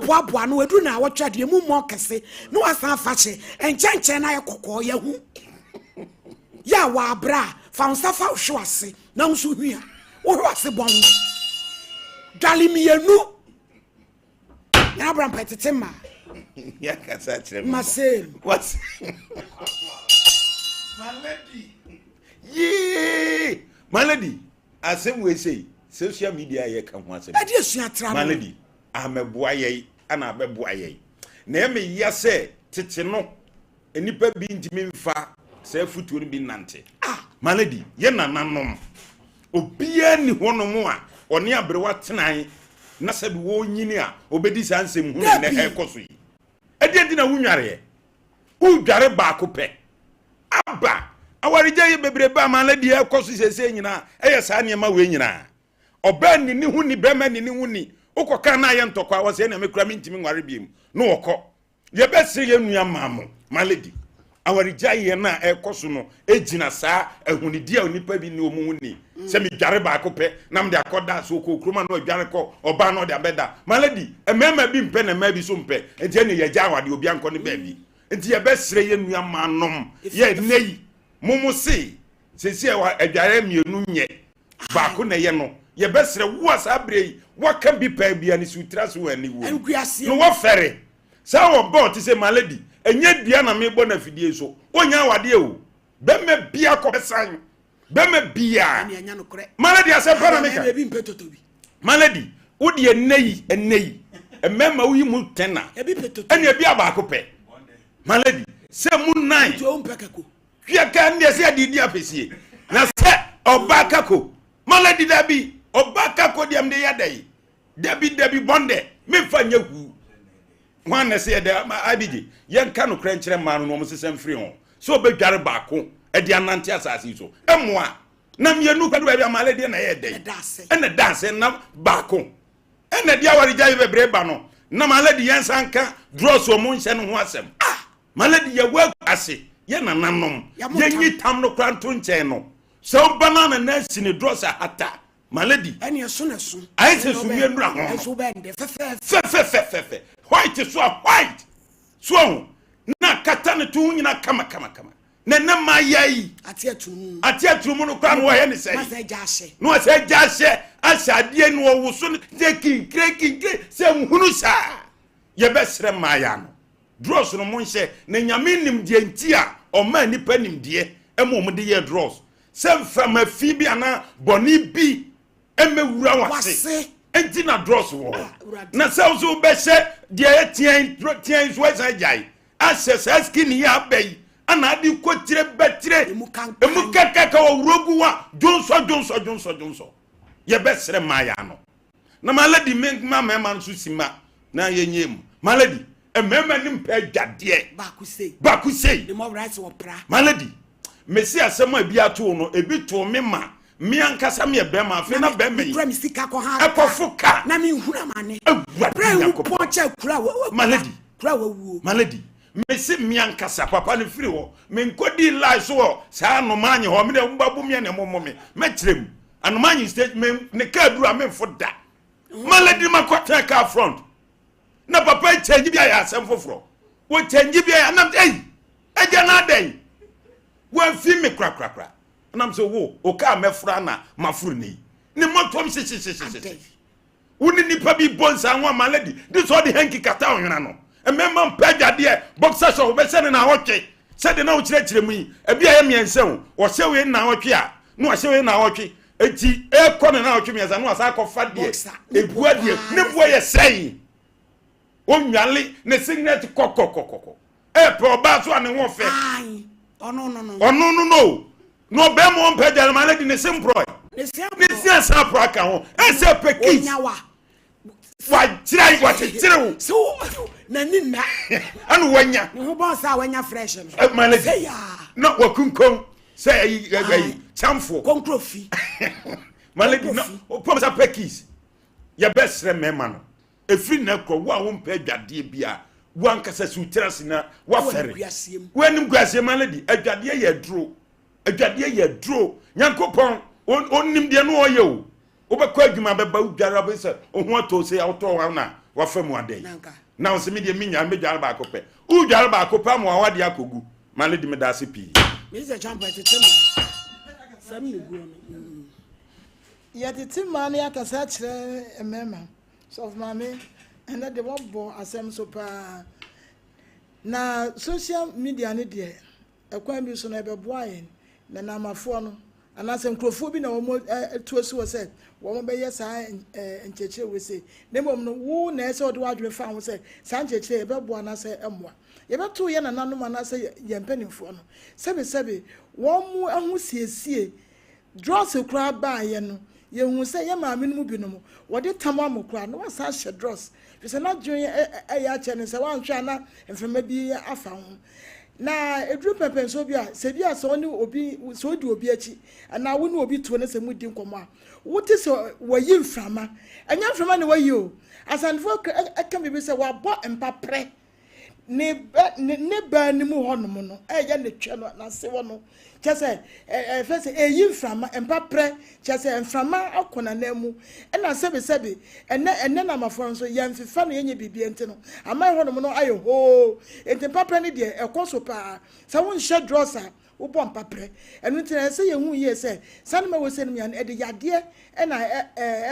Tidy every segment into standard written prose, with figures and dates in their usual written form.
boa no edu na awotwa de mu mo kese no asan fa che enchen na ye kokko ye hu ya wa abra fa unsafa hwo ase na nso hua wo hwo ase bon dalimi yenu ya abra petete ma ya kasa chire masel what Malady asem we say social media ye ka ho asem ade asua tra Malady ameboa ye ana abeboa ye na me ya se tete no enipa bi ntimi mfa se futuo no bi nante Malady ye nananom obia ni honom a one abrewa tenan na se bi wo nyini a obedi sansem hu na ekoso yi ade ndi na wunware udware ba ko pe aba awarija ye bebrebe Malady ekoso sese nyina eye saa niema we nyina oba ni hu ni bema ni hu ni ukoka na ye ntokwa wo se na mekura mintimi nware biem no wokọ ye besire ye nua maamo Malady awarija ye na ekoso no ejina saa ehunidi a onipa bi ni omu ni se mi dware ba ko pe na mde akoda so kokroma no dware ko oba no de abeda Malady emema bi mpe na ma bi so mpe enti ne ye gya awade obi anko ne ba bi enti ye besire ye nua maanom ye nei mumu se wa adware mienu nye ba ko na ye no ye besire wo asabre waka bi pa bia ni sutra so ani wo no wo fere sa wo bo ti se Malady enye bia na me bo na fidie so onya awade o be me bia ko besan be me bia Malady asepa na meka Malady wo de enei emema wo yi mu tena ene bia ba ko pe Malady se mu nine hwe ka ndi se adidi apesie na se obakako Malady dabi obakako diam de yadai dabi bonde me fanya hu wan se de abiji yenka no krankyere ma no mo sesem free ho so obedware baako e de anante asase so emoa na mienu kwadu ba Malady na ye dai ene dance na baako ene dia wari jai bebre ba no na Malady yensanka draws o mo nhyɛ no ho asem Malady ye wa ase ye nananom ye nyi tam no kranto nkyɛn no so banana na sine draws ata Malady ene so na so ai se so wie nura ho so ba nde fe white so white so na kata ne tu nyina kama na ma yai ati atumu no kwa no ye ne sei no se jase asade no wo so ne kire se hunu sa ye besre ma ya no draws no mo nhye na nyame nim de nti a o ma nipa nim de e mo de ye draws se mfama fi bi ana boni bi emewura wase enti na draws wo na se so be hye de tien so esa jai access skin ya bai ana adi kwotire betire emu kakaka wo rogu wa jonso ye besre maya no na Malady ma nso sima na yenyem Malady emema nim pa dwade bakusei the more rights wo pra Malady mesi asema bi ato no ebi to me ma mi ankasa me be ma fe na be me sika ko ha ekofuka na mi huna mane Malady Malady mesi mi ankasa papa ne firi ho me nkodi lie so sa no manye ho me de mbabu me ne momo me metrem anomanyi stage me ne ka duru am foda Malady makota ka front na papa change bia ya asem foforo wo change bia ya nam eja na den wo fi me krakrakra nam so wo o ka mefra na mafuru ni motom sisi woni nipa bi bonsa nwa Malady this all the hanky kata onwena no emema mpagade boxer show be se na hotwe se de na wo kire mu yi ebia ye miense wo se we na hotwe a no wo se we na hotwe eti ekọ na hotwe miense no asa akọfa de ebua de ne bua ye sei onwale ne signet kokokokoko pe oba so ane wo fe ai ono no be mo mpagade Malady ne simpro ne sia pro aka ho ese peki wa tira wa tire so na ni na anu wanya ne ho bon sa wanya fresh no Malady no wakunkon say ayi chamfo konkrofi Malady no pom sa pekis ya besre mema no efri na kro wo a wo mpa adwade bia wo ankasa su tirasi na wa fere wanim guase Malady adwade ye dro nyankopon onnim de no oye Obekwa adwuma beba udware be se ohu ato se auto wa na wa famu aden na se me de minya me dware ba akopɛ udware ba akopɛ ma wa de akogu male de me da se pi me se champa tetema sam ne gu no ya tetema ne akasa kire emema so of mame and that the bo asem so pa na social media ne de ekwan bi so na ebeboa yen na namafo no anase nkrofo bi na wo tuosi wo se wo be yes encheche we se nemom no wo na ese odo adwe fa ho se san cheche ebeboa na se emmoa ye beto ye na nanom na se ye mpanimfo no sebe wo mu ahu siesie draws kura ba ye no ye hu se ye maame no mu bi no mo wo de tamwa mo kura no wasa hye draws se na dwen ya che ne se wan hwa na mfema bi afa ho na edru pepe so bia se bia so ni obi so di obi achi na wo ni obi to ne se mudi nkomo a wote so wayi mframa anya mframa ne wayi o asanfo aka bi se wa bo empapre ne ba ni mu honom no ya ne twa no na se wo no chese fese eyi mframa empapre chese mframa akona na mu na sebe enne na mafo so ya mfifa no yenye bibie enti no amai honom no ayo ho enti empapre ne de ekoso pa sa won hye drosa wo bom papre enu ntina se ye hu ye se sanema wo se no ya e de yade na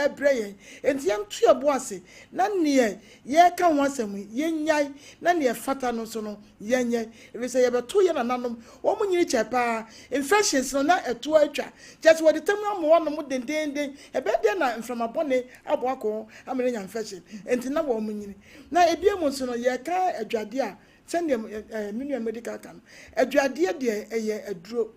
ebreye enti yam tu ye boase na ne ye ka ho asem ye nyai na ne fata no so no ye nye e se ye beto ye na nanom wo mu nyiri chepa infections no na eto atwa just wo de temu am wo no mu dendenden e be de na inflammable abo akọ amere nya infection enti na wo mu nyiri na ebie mu so no ye ka adwade a send menu medical kan aduade de eye aduro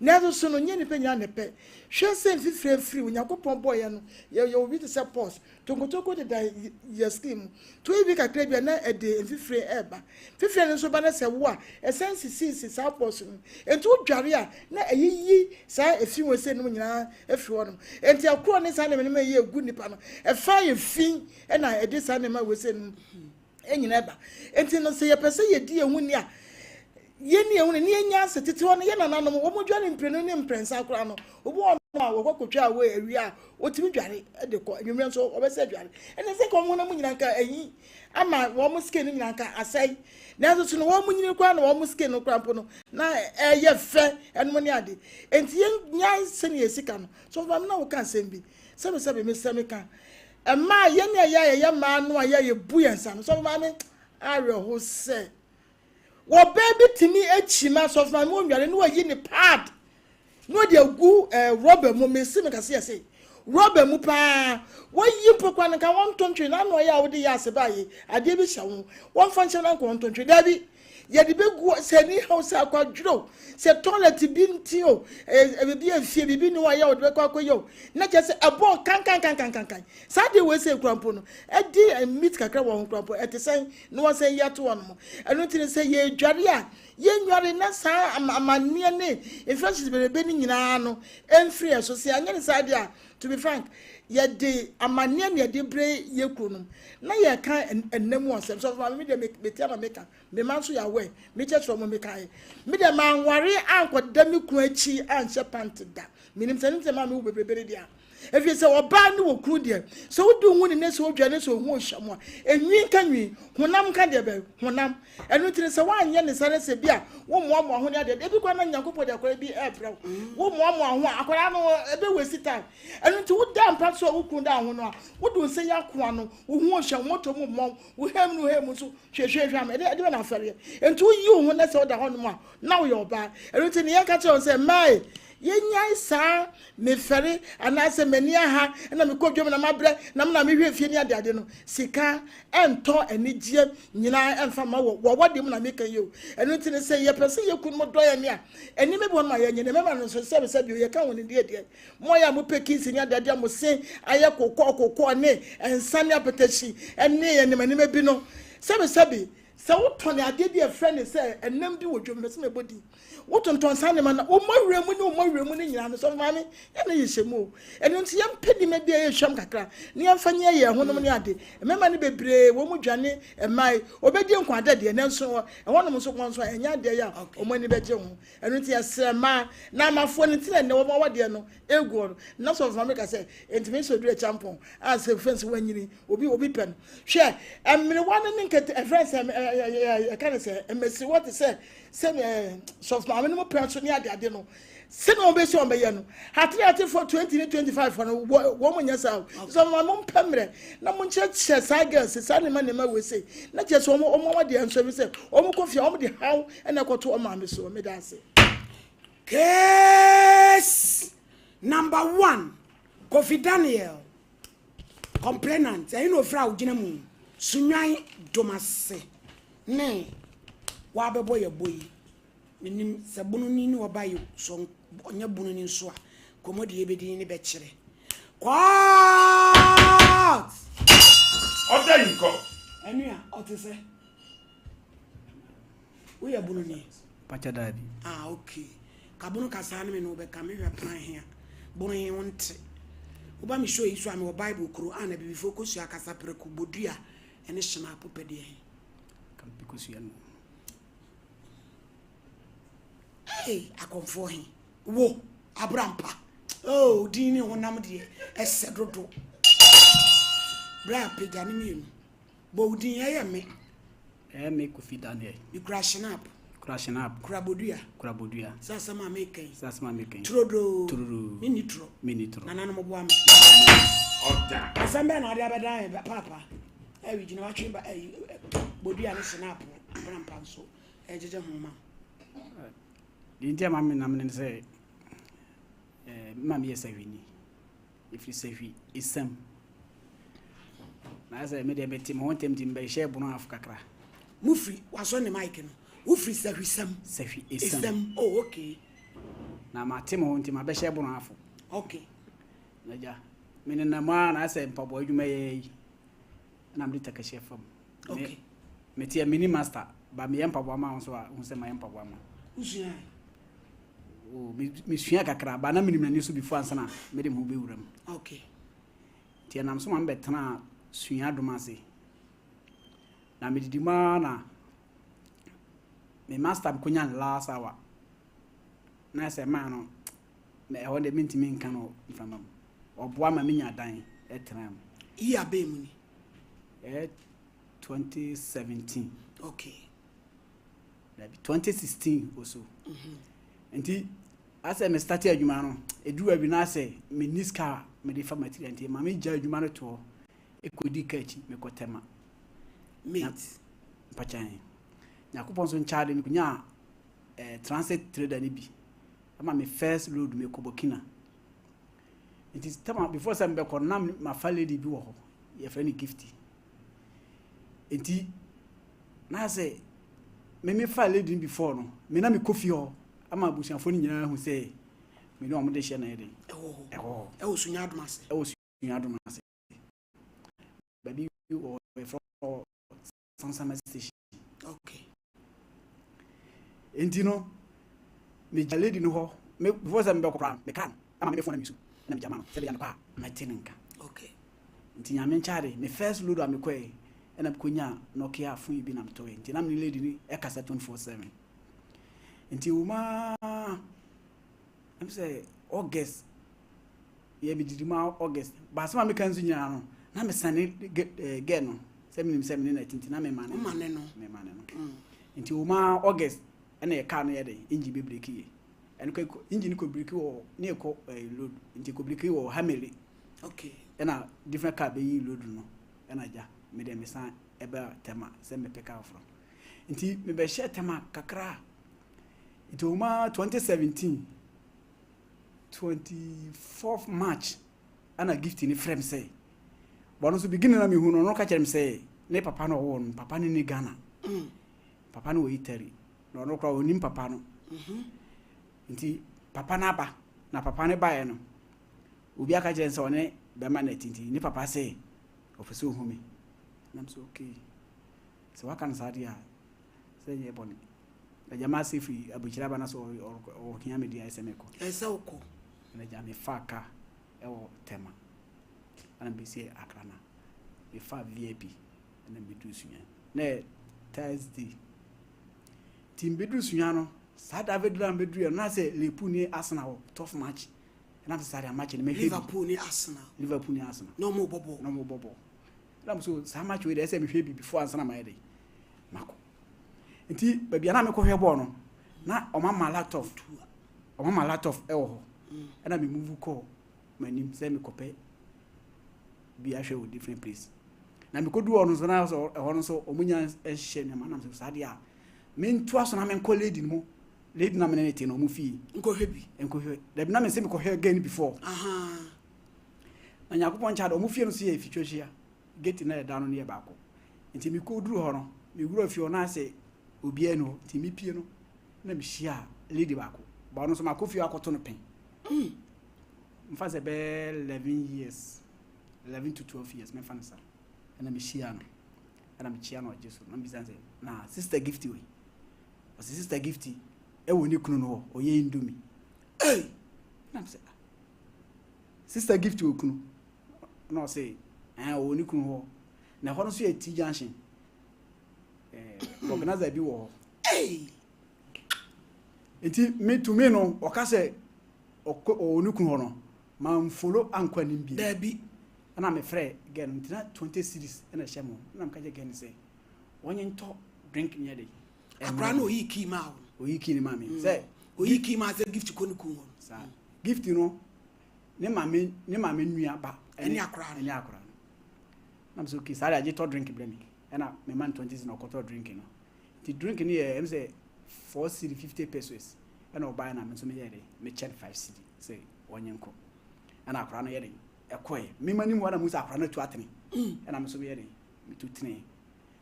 na so no nye ni penya ne pe hwe se mfifre free unyakopon boy no ye obi to say pause tongotoko de your scheme to e bi kakra bia na e de mfifre eba fifre no so ba na se wo a essence sisi sa pause no enti odware a na eyiyi sa efi wo se no nyina efi wo no enti akro ne sa ne me ye egu nipa no e fa ye fin e na e de sa ne ma wo se no enyina ba enti no se ye pese ye di ehuni a ye ni ehuni ni enya setete wo no ye nananom wo mo dwane mprenu ni mprensa akora no obo ono a wo kokotwa wo awi a otimi dware de ko nwumre nso obese dware ene se ko mo na mo nyina nka eyi ama wo mo skin nyina nka asai na so no wo mo nyina kwa na wo mo skin no krampo no na ye fe eno ni ade enti ye nya se ne esika no so fam na wo kan sembi sebe me semika ema ye ne ye ma no a ye bu yensa no so ma me are ho se wo baby timi echima so ma me onware no yi ni pad no de gu rubber mo me se me ka se rubber mu pa wo yi pokwa nka won tontwe na no ya wo de ya se ba yi ade bi hya wo won function na ko tontwe da bi ye de be gu se ni house akwaduro se toilet bi nti o bi afie bi ni wa ya wo de kwa koyo na je se abo kan sa de we se krampo no e di meet kakra wo krampo e te sen no wa se ya to won mo enu ti se ye dware a ye nware na sa amanie ne infections be ni nyina no emfree so se anya ni sa de a to be frank ye de amanie ne de bre ye kunum na ye kan enemu osem so me de me tia na meka me man so ya we me church from me kai me de man ware ankoda me ku achi anche pant da minim se ma me wo bebere dia if you say oba ni wo kru dia so wo du hu ni ne so dwane so hu ohwamo enwi nka nwi honam ka de be honam enu tire se wa anye ne sare se bia wo mo ho ne ade bi kwa na nyankopɔ de akora bi ebra wo mo ho akora no ebe wesi time enu ti wo da mpa so wo kru da ho no a wo du se ya ko ano wo hu ohwamo to mo mo wo hem no hem so hwehwehwe am ede na afare entu yi wo na se wo da ho no a na wo yo ba enu ti ne yanka che se mai ye nyai sa me fere anase mani aha na me kodwom na mabre na me hwe fie ni ade no sika ento anigye nyina emfa ma wo wodem na me kan yo enu tine se ye pese ye kun mo doye ne a eni me bon ma ye nyine me ma no so se bi ye kan woni de mo ya mo peki si ni ade mo se aye kokko ne ensa ne apetachi ene ye ne mani me bi no se sɛ wotɔn adeɛ bi a friend sɛ ɛnam bi wɔ dwom no sɛ mɛbɔdi wotɔntɔn saa nneɛma na wɔmmɔwerɛ mu ne wɔmmɔwerɛ mu no nyinaa no sɛ maame yɛne yɛhyɛ mu o ɛno nti yɛmpɛ nneɛma bi a yɛhwɛm kakra ne yɛmfa nyɛ yɛn honom ne ade mmarima no bebree wɔn mu dwane mmaa obɛdi nkwada deɛ nanso ɛhɔnom nso kɔn so ɛnyɛ adeɛ yɛ a wɔn ani bɛgye ho ɛno nti yɛsrɛ mmaa na amafoɔ no ntina ne wɔn awadeɛ no egu hɔ na sɔ fama ka sɛ ntumi nso duro champon a sɛ fɛnsi wɔnyini obi pɛ no hwɛ mmerewa no ne nkete ɛfɛn sɛ ɛka ne sɛ mmesi wɔte sɛ sɔfo maame no mu pɛn so ne ade no sɛ na wɔbɛsi wɔn bɛyɛ no hatere for 20 ne 25 no wɔn mo nyɛ saa sɔfo maame mo mpɛ mmerɛ na mo nkyerɛkyerɛ saa girls saa nneɛma wɔ se na kyerɛ sɛ wɔn awadeɛ nso bi sɛ wɔn kɔ fie wɔn de haw ɛna ɛkɔto wɔn maame so wɔn da ase. Case number 1, Kofi Daniel, complainant. I know Frau Jinamu, Sunyai Domase, ne, Wababo your boy, Minim Sabunini or Bayu, so on your bunin swa, Commodi Ebedi in the Betchere. What? Order you go. And you are to say, we are Bununi. Pachadabi. Ah, okay. Kabuno Kasani no be coming plan here. Bonnie won't. Oba mi show you so am Bible Quran be focus ya kasa preku bodua ene hina popede. Kam because you know. Hey, akomfo hin. Wo, Abrampa. Oh, dini honam de esedodo. Bra pega ni mi. Bo din ye me. Me Kofi Daniel. You crashing up. Crashing up. Krabodua. Sasa ma making. Trodo. Minitro. Nana no mo am. Order. Asambe na ade abedan papa. We gina watwe ba bodua ne snap Abrampa so. Ejeje homa. Dintia mami na mene say mami yesavini. If you say we isam. Na say me de betim ho temtim be share bunu afkakra. Mufri waso ne mic no. Ufri sahisam. Isam. Oh, okay. Na matimo ho ntima be share bunu afu. Okay. Naja. Mene na ma na say mpabo adwuma ye. Na mde takashe fam. Okay. Metia mini master ba me mpabo ama so a hu se ma mpabo ama. Usua. Oh, mi sua kakra ba na minim na niso before ansana me dem ho be wuram. Okay. Tia nam so ma betena sua domase. Na me didima na me master kunya last hour. Na say man no me e wonde mintimi nka no mfama. Oboa ma menya dan etram. Iya be mu ni. 2017. Okay. 2016 also. Nti ase me start adwuma no eduru abi na ase me niska me dey fa material nti ma me ja adwuma no to ekodi kachi me kotema Mate pachan yakopon so nchaade me kunya transit trader ni bi ama me first road me kobokina nti tama before some be konam ma fa lady bi wo ho ye fa ni gifty nti na ase me fa lady before no me na me kofi ho ama abusiafo ni nyina hu se me no amde hye na yede sunya adumase baby you from Sompa station. Okay. Enti no me lady no ho me before some be kokra me kan ama me phone na misu na me jama no se be ya kwa ma tininka. Okay. Enti nya me nchaade me first load am kwe na konya Nokia phone bi na mtoe enti na me lady ni e kasa 24/7. Enti uma I'm say August ye be didima August ba sama me kan zunya no na me sane get no 7 na tinti na me mane no enti uma August na ye car no ye de engine be break ye eno ko engine ko break wo ne ko load enti ko break wo hamele. Okay. Na different car be yi load no na ja me de me san ebe tema se me pick out from enti me be share tema kakra enti uma 2017 24th March ana gift ni frame say bono so begin na me hu no ka kire me say ne papa no wo no papa ni Ghana papa no wo Italy no no kra onim papa no nti papa na ba na papa ne bae no obi aka kire say one be ma na tinti ni papa say ofese ohumi nam so okay so waka na sadia say ye boni na jama se free abuchira ba na so o kinya media esemeko esa uko na jama faka e wo tema ana be say akrana be fa VIP na be du sunya na Thursday team be du sunya no sa David Ram be du na say Liverpool ni Arsenal tough match na be say match ni me Liverpool ni Arsenal no mo bobo na so sa match we dey say me hwe bi before ansana my dey mako nti baby na me ko hwe ball no na o mama laptop e wo ho na me move call manim say me kope bi a hwe wo different place na me ko du ono so na so e ho no so omunya ehye me manam so sade a me ntu aso na me ko lady mo lady na me ne te no mu fi nko hwe da bi na me say me ko hwe again before anya ko ncha da mu fi no so ye fitwehia gate na da no ne ba ko nti me ko duru ho no me wura fi ona say obi eno nti me pie no na me hia lady ba ko ba no so ma ko fi akoto no pen mfa se be 11 to 12 years me fa no sa na me hia no na me chia no jesu na me say na sister Gifty we o sister Gifty e woni kunu no o ye indomie na me say sister Gifty o kunu no say o woni kunu ho na ho no so ye T junction organizer bi wo enti me to me no o ka say o woni kunu ho no man follow ankwani bi da bi na me frɛ gen ntina 20 series na hyɛ na me ka je gen say wonye nto drink nya dey akra no yi ki ma o yi ki ni ma me say o yi ki ma say Gift ko ni ku ho sa Gift no ne ma me nua ba eni akra na me so ki sare age to drink bre me na me man 20s na ko to drink no ti drink ni em say 4 cedi 50 pesos na o buy na me so me yere me check 5 cedi say wonye nko na akra no yere ekoy me mani mu na mu sa akra no tu atene na me so me yere me tu tene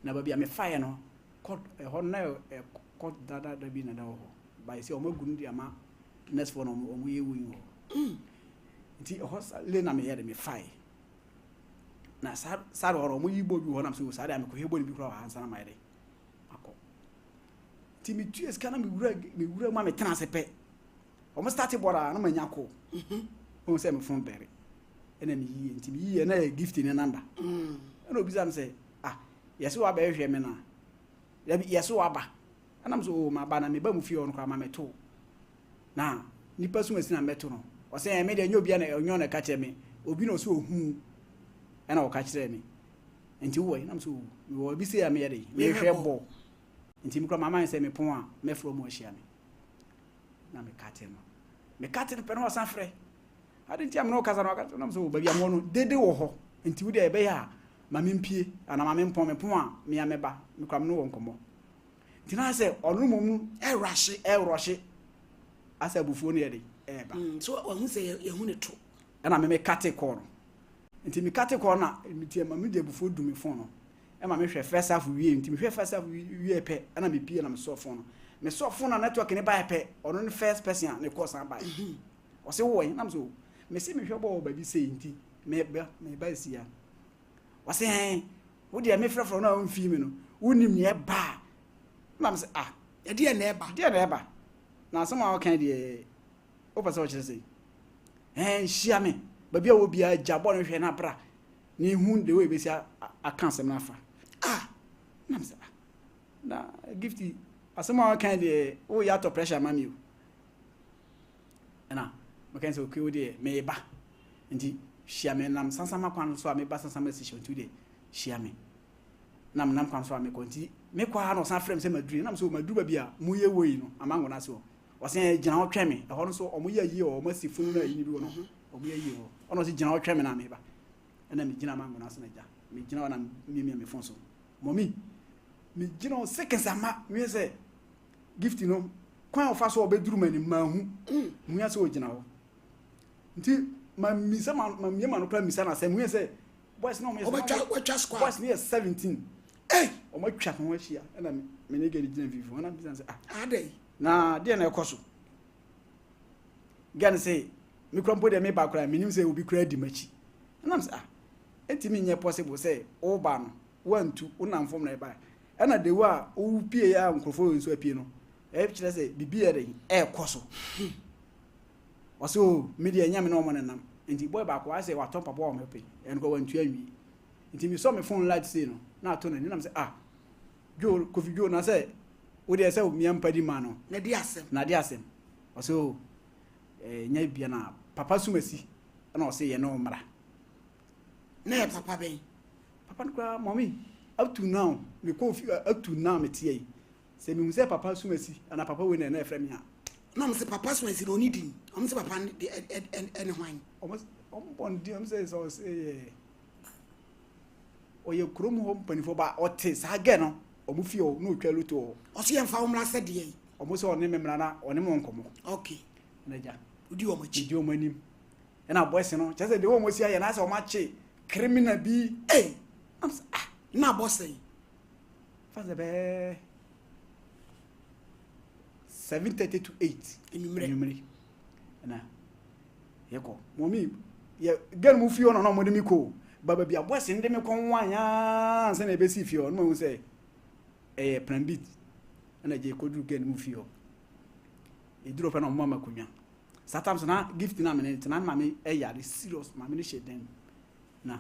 na ba bia me fire no code ho na code dada da bi na da ho ba say o magunu dia ma next for no o mu ye wu ho nti ho le na me yere me fire na sar oro mo yibo bi ho na so sare am ko hebo ni bi kro ha ansa na mai de akọ ti mi tu eska na mi wura ma me tena se pe o mo start bora na manya ko o se me fon bere ena mi yi nti mi yi na Gift ni number na obi zam se yesi wa ba hwe me na yesi wa ba anam so ma ba na me ba mu fi on kwa ma me to na nipa so asina me to no o se me de nyobi na onyo na ka che me obi no so ohu ana o ka kire me nti wo nam so wo bi se ya me yede me hwe bo nti mi kro mama se me pon a me fro mo ahia me na me kate no pe no san frɛ ade nti am no kasa no kasa nam so ba bi am no dede wo ho nti wo de ebe ya ma me mpie ana ma me pon a me ya me ba me kram no wo nkomo nti na se onu mum e rush asa bufuo no yede ba so o hu se ye hu ne to ana me kate ko no nti mi kate ko na mi tie ma mi de bufuo du mi phone no e ma me hwe first half wie nti mi hwe first half wie pe ana me pie na me so phone no me so phone na network ne ba pe ono ne first person ne course na ba o se wo na me so me se me hwe bo ba bi sei nti me ba si ya o se wo de me frefro na on fi mi no wonim ne ba na me se e de na eba na so ma o kan de o pa so kire sei hia me ba bia wo bia jabo no hwe na bra ni hu de we be sia akansem na afa na me se na Gifty asema kan de o ya to pressure mami o na me kan se o ke o de me ba nti hia me nam sansama kwan so a me ba sansama si hwe de hia me nam kwan so a me konti me kwa no san frem se maduru nam so maduru ba bia mu ye woyi no amango na so o se gina o twa me e ho no so o mu ye yi o ma si funu na yi bi no o mu ye yi o ono se gina o twa me na me ba na me gina amango na so na ja me gina na me fon so mommy me gina o seconds ama me se Gifty no kwan o fa so obeduru mani ma hu mu ya se o gina ho nti ma misa ma me ma no pra misa na se mu se boys no me o squad boys near 17 o ma twa ho ahia na me ne gari gina vivo na bisa se adai na de na ekoso gan say me krompo de me ba kra me nim say obi kra di machi na me say enti me nye possible say o ba no wantu unam fom na e ba ana de wa o pie ya nkrofo nso apie no e kire say bibi ere e koso waso media nyame no mo nenam nti boy ba ko ase wa top papa o mepe en ko wantu anwi nti mi so me phone light say no na to na ni nam say jo kofi jo na say wo de say mi ampadi ma no na di asem waso nya bia na papa sumasi na o say ye no mra na papa ben papa no mommy up to now me kofi up to now me tie say me say papa sumasi ana papa we na efrem ya no me say papa sumasi no need him am say papa any hwan almost on di am say so say oye krom ho panifo ba ote sa ge no omu fi o no twa luto o so ye mfa omra se de yi omu so ne memra na one mo nkomo okay na ja udi o machi di o manim na boys no just de o mo si aye na say o machi criminal bi am say na boss yi faze be 7:30 to 8 enumere na yeko momi ye gan mu fi ono no mo de mi ko baba bia boys ndi me ko nwanya se na be si fi o no mo say plan beat na je ko du gan mu fi o e duro fa na mama kunwa sometimes na gift na me na mama yare serious mama ni sheden na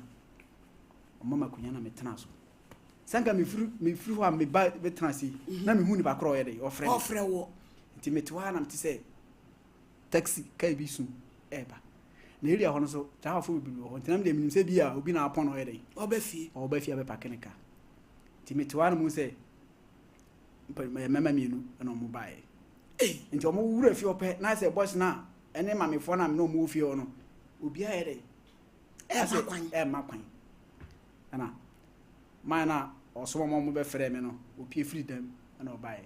mama kunwa na me tena so sanka me firi ho me ba be tena si na me hu ni ba kro ye de ofre wo nti metwa na mti say taxi kai bi su eba na area hono so ta fo bi ho nti na me de minim se bi a obi na apon no ye de oba fie abe pakenika nti metwa na mu say mama mienu na mo bae nti o mo wura fie ope na say boss na ene mamefo na me no mo fie no obi a ye de makwan ana mana osomo mo be frɛ me no opie freedom na obae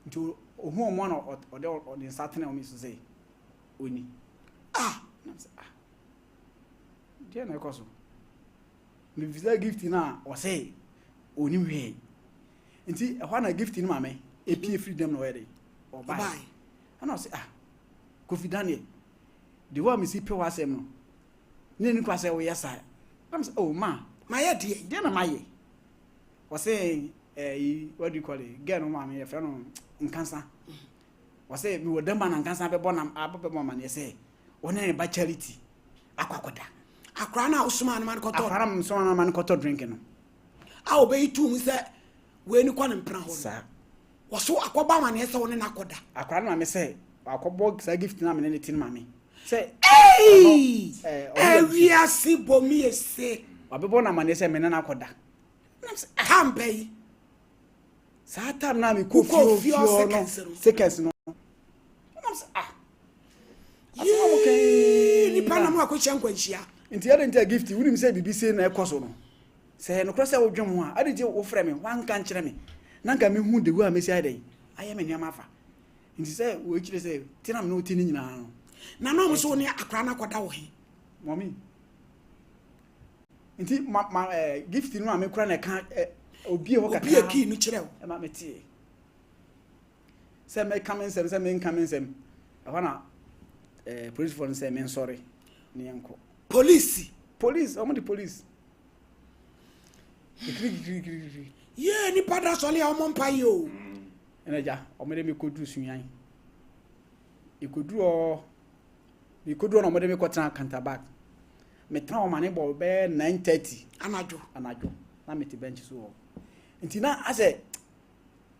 nti ohu omo na ode nsatene o mi so say oni na say dia na ekoso me visa gift na o say oni hwe nti ehwa na gift ni mame epie freedom na o yede obae ana o say Kofi Daniel the one me see pe wasem no ne ni kwase wo yesa na say oh ma ye de na maye was say what do you call it get no ma me friend no nkansa was say me wo dem na nkansa be bonam ababe mo ma ne say one ba charity akwakoda akra na usuma na man koto akra na usuma na man koto drink no obe itu mu say we ni kwa ne mpra ho sa waso akoba ma ne say one na akoda akra na me say akobo sa gift na me ne tin ma me say we are si bomi ese abebo na ma ne say me na akoda Campay. Satan na mi ko fio no seconds no. Ni panama ko chankwanhia. Nti ya nti gift wuni mi say BBC na ekoso no. Say no cross e wodwem ho a ade je wo frɛ me wan kan kyerɛ me. Na nka me hu de wu a me si ade. Aye me niam afa. Nti say wo kyerɛ say tinam no ti ni nyina no. Na no mo so ne akra na koda wo he. Mommy nti gift no me kura na ka obi ho kaka obi ki no kyerɛ wo e ma metie se me come nsem se me come nsem e wana police for say me sorry ne yanko police omo the police ye ni pada so le omo mpa yo enaja omo de me kodu sunyan ikodu na omo de me kotena counterback me tran o mane bo be 9:30 anajo na me te bench so nti na ase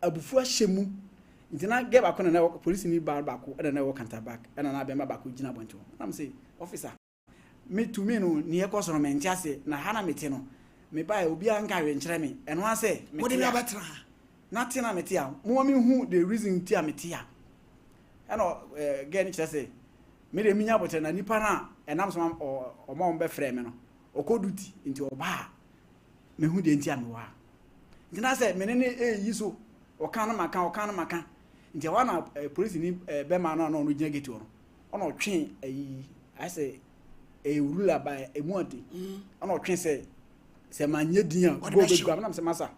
abufu ahyemu nti na ge ba ko na police ni ba ko na na wo counterback na be ma ba ko gina bonto na me say officer me to me no ni e ko so no me ntiase na ha na me te no me ba obi anka we nkyere me eno ase me de ya betra na te na me te a mo me hu the reason ti a me te a eno ge ni kyere say me de minya bote na nipa na enam so o ma on be frɛ me no okoduti nti oba me hu de nti a me wa nti na say me ne yi so o kan na maka nti wa na police ni be ma no no gina gate no ono twen I say rula ba emuade ono twen say manye din a go be gwa na say masa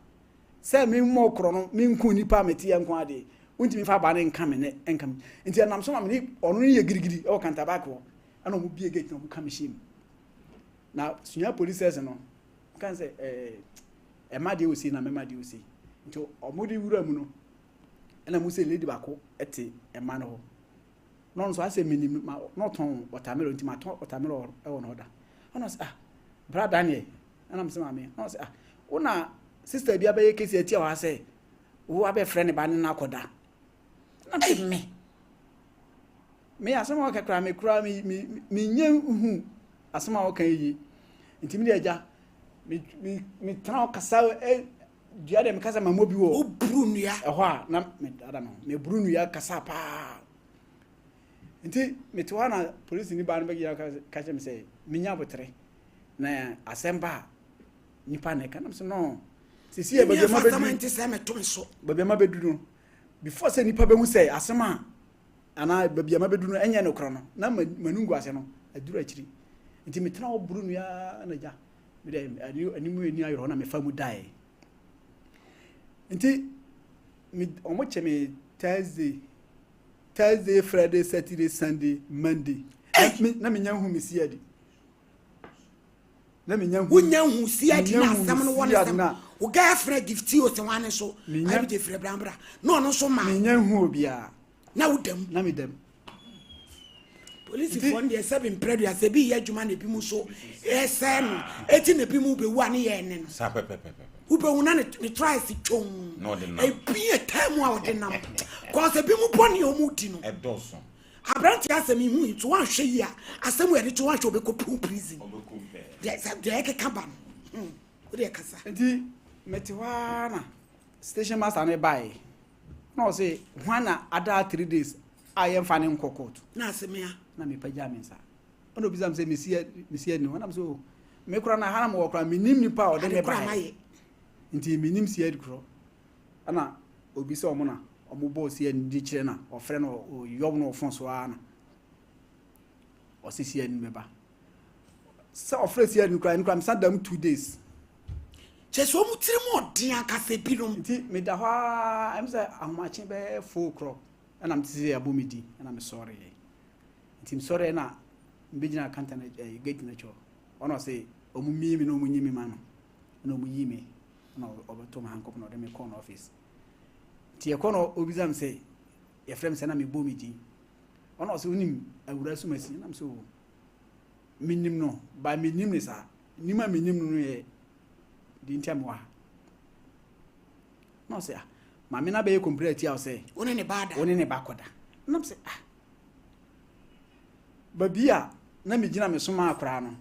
say me mo kro no me nku nipa meti ya nku ade unti mi fa ba ne nka me ne enka me nti anam so ma me ono ne ye girigiri o kan tabako ana mo bie gate no mo kam shim na sunya police no kan say ma de osi na me ma de osi nti omudi wura mu no ena mu se lady bako ete ema no ho no nso ase minim no ton watermelon nti ma ton watermelon e won oda ona se brother Daniel ena mse mame ona se una sister bia be kesi ati wa se wo abe frɛ ne ba ne na koda na me asema ka kra me kra me nya hu asema wo kan yi nti me deja me tran kasa dia dem kasa mamo bi wo brunua ho a na me adano me brunua kasa pa nti me to na police ni ba no be ya ka che me say me nya botre na asemba nipa ne kana so no sisi e ba ma beduru before say nipa be hu say asema ana babia ma beduru enye no kro no na manungu ase no aduru akiri nti me tena oburu nua na ja me dey animu eni ayoro na me fa mu dai nti me omo che me Thursday Friday Saturday Sunday Monday na me nya hu me siadi na me nya hu hu siadi na asam no wona sam wo ga frɛ gifti o se wane so abi je frɛ brambra no no so ma me nya hu obia na udam na me dem police fond dey say bin predu as bi ye adwuma na bi mu so esen eti na bi mu be wu ane ye ene no sa pepepe wu be wu na ne try si twom no de na e bi e time a wo de nam cause bi mu boni o mu di no e doso abranti asem hu itu wan hwe yi a asem we de to wan hwe obeko prison yes dey ke kaban o de kasa nti metiwana station master ne bai no say hwana ada 3 days I fane nkokot na asemia na me pagya me nsa ono bizam say mesia ni wona so me kura na hana mo kura minim nipa o de me bai nti minim sia dikro ana obi se omo na omo bo sia ni di kire na ofre no yob no ofon so ana o se sia ni meba se ofre sia ni kura me sadam 2 days cheso mu tiri mo den akase binom nti me da hwa am say ahomache be 4 o'clock ana mtisi abomidi ana me sorry nti me sorry na mbegina kanta na gate na cho ono say omu mimi no mu nyimi ma no na omu yimi na obeto ma hankop na de me call office ti e kono obizam say ye frem say na me bomidi ono say onim awura sumasi na me so minim no ba minim ni sa nima minim no ye di ntiamwa no say mama na be complete ya say one ne bada one ne bakoda na say babia na me gina me soma akra no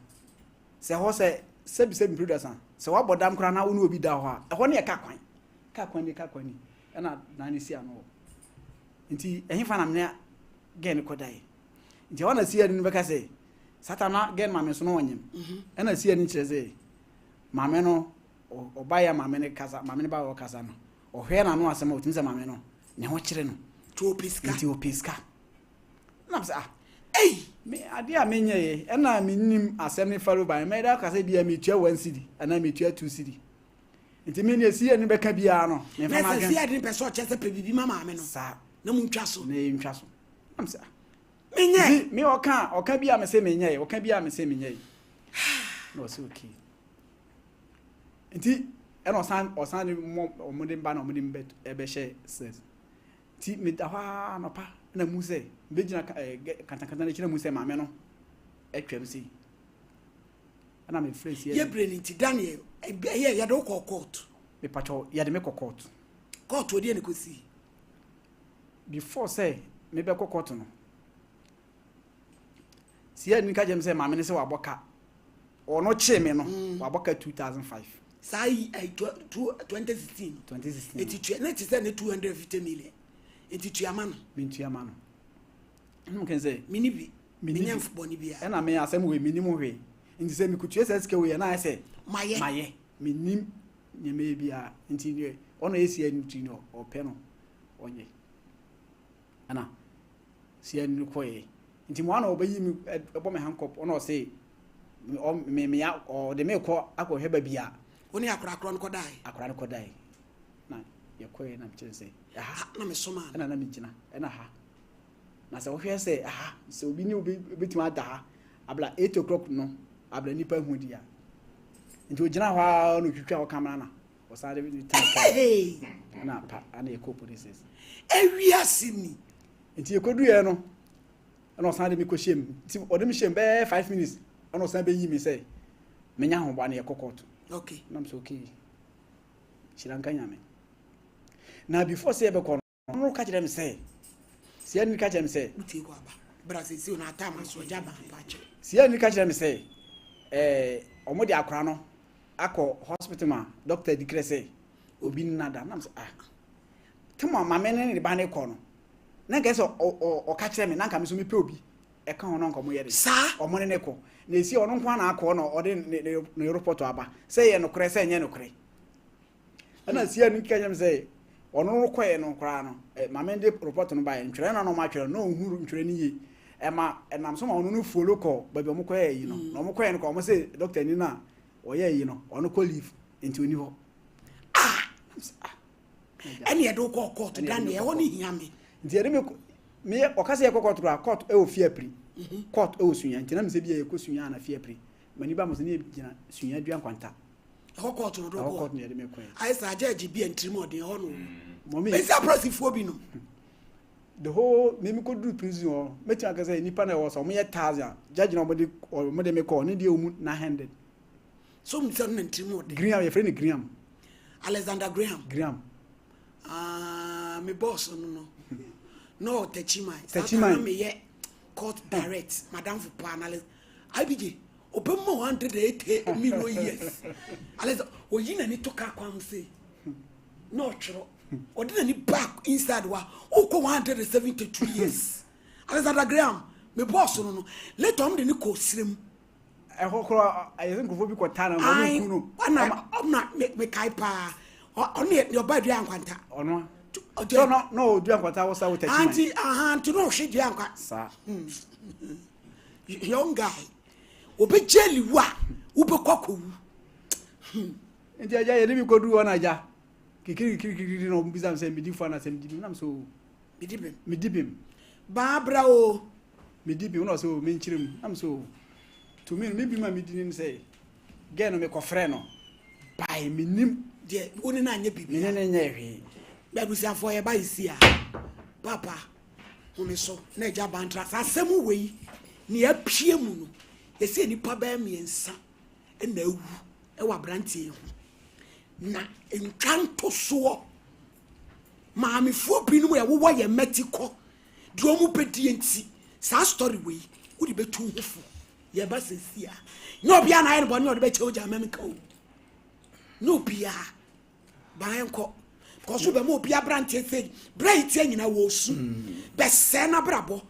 say ho say sebi producer say wa bodam kra na woni obi da ho a ho ne ka kwan ni na ne si ano nti ehimfa na me gen kodai nti wana si ani no be ka say satana gen mama so no wonyem na si ani kire say mama no obaya mama ne kasa mama ne ba wo kasa no ohwe na no asema otimse mama no ne ho kire no to piska na say me ade a menye ye na menim asem ne faro ba me da kasa bia me tua 1 cedi ana me tua 2 cedi nti me ne si ani be ka bia no me fa si ade pe so chese pe bibi mama me no sa na mu ntwa so am say menye me oka bia me se menye ye oka bia me se menye ye no so okay nti eno osan mo de ba na mo de be she says ti me da ha no pa na mu se be gina kanta na kina mu se maame no etwam si ana me phrase ye brain nti Daniel ye do ko court me pacho ye de me ko court odi ne ko si before say me be ko court no si ya ni ka jem se maame ne se wa boka ono che me no wa boka 2005 sai 2016 eti tue na ti se ne 250 million eti tue amano mintu amano can say minibi minyam fuboni bia e na me asem we minim hwe nti se mi kutue se sika we na say maye minim nyeme bia nti ne ono esi anti no ope no onye ana si anu koye nti mo ana obayi mi ebo me hankop ono say me ya o de me ko akọ heba bia oni akra no kodai na ye koye na mche say na me soma na me gina na ha na se wo hwe say se obi ni obi betima da ha abla 8 o'clock no abla nipa hu dia nti o gina hwa no twitwa o kamera na was I didn't Hey, and a co polices. every asini. Until you could do no. And also had me ko shame. Or them shame bear 5 minutes. And also be me say. Menya ho ba na ye kokot. Okay. Nam so okay. Shiranka nyame. Now before say be kon no catch them say. See any catch them say. Uti ko aba. Brazil si una time so jaba pache. See any catch them say. Omo de akra no akọ hospital ma doctor declare say obi nada nam say temo ma me ne ba ne kọ no na guess o ka kire me na nka me so me pe obi e ka hono nko mo ye de Sa omo ne ko na esi ono nko na akọ no o de ne report aba say ye no kure say nye no kure ana si ani ka nyam say ono no kọ ye no kra no ma me de report no ba ye ntwere na no ma twere no ohuru ntwere ni ye enam so ma ono no follow call ba bi mo kọ ye yi no no mo kọ ye no ko mo say doctor ni na o ye yi no ono ko leave into ni ho any edo ko court dan e ho ni hia me. nti ere me o ka se court ro court e o fie pri court e o sunya nti na me se bi e ko sunya na fie pri mani ba mo se ni gina sunya dua kwanta Ho court no do o ko. court ne ere me ko Ai sa judge bi entrim de ho no. mo me Be sa prosifo bi no. the whole me ko do prison o me ti aka say nipa na e wo so mo ye 1000 judge na mo de me ko ni de o mu na handed So me say no entrim de. Graham, your friend Graham. Alexander Graham. Graham. Me boss no. No, Techimai. Techimai. Me ye court direct. Madam for panel. IBJ. Obama 180 million years. Alex, o yina ni toka kwam say. No chro. O didn't ni back inside wa. O ko 172 years. Alexander Graham. Me boss no. Let on the ni ko srem. I think we could turn I'm not me kai pa. Only your bad young quanta. Or no, no, do what I was out. Auntie, to know she young sir. Young guy. Obe jelly wa. Ube koku. And the idea you go do one aja. Kiki no business and be different as I'm so me dip him. Barbara o. Me dip him also mention I'm so. To me, maybe my didn't say, get no make a friend. By me, nim, dear, only nine people. That was for a by see. Papa, only so, Naja Bantras, a same way, near Piamuno. You see any papa me and son, and no, our branty. Na, in canto so. Mammy, 4 pin where we are metico. Dromu petiency, sa story way, would be too awful. Ye ba sensia no bia na anybody no be choja memiko no bia ba enko because we be mo bia branche say bright nyina wo su be se na brabo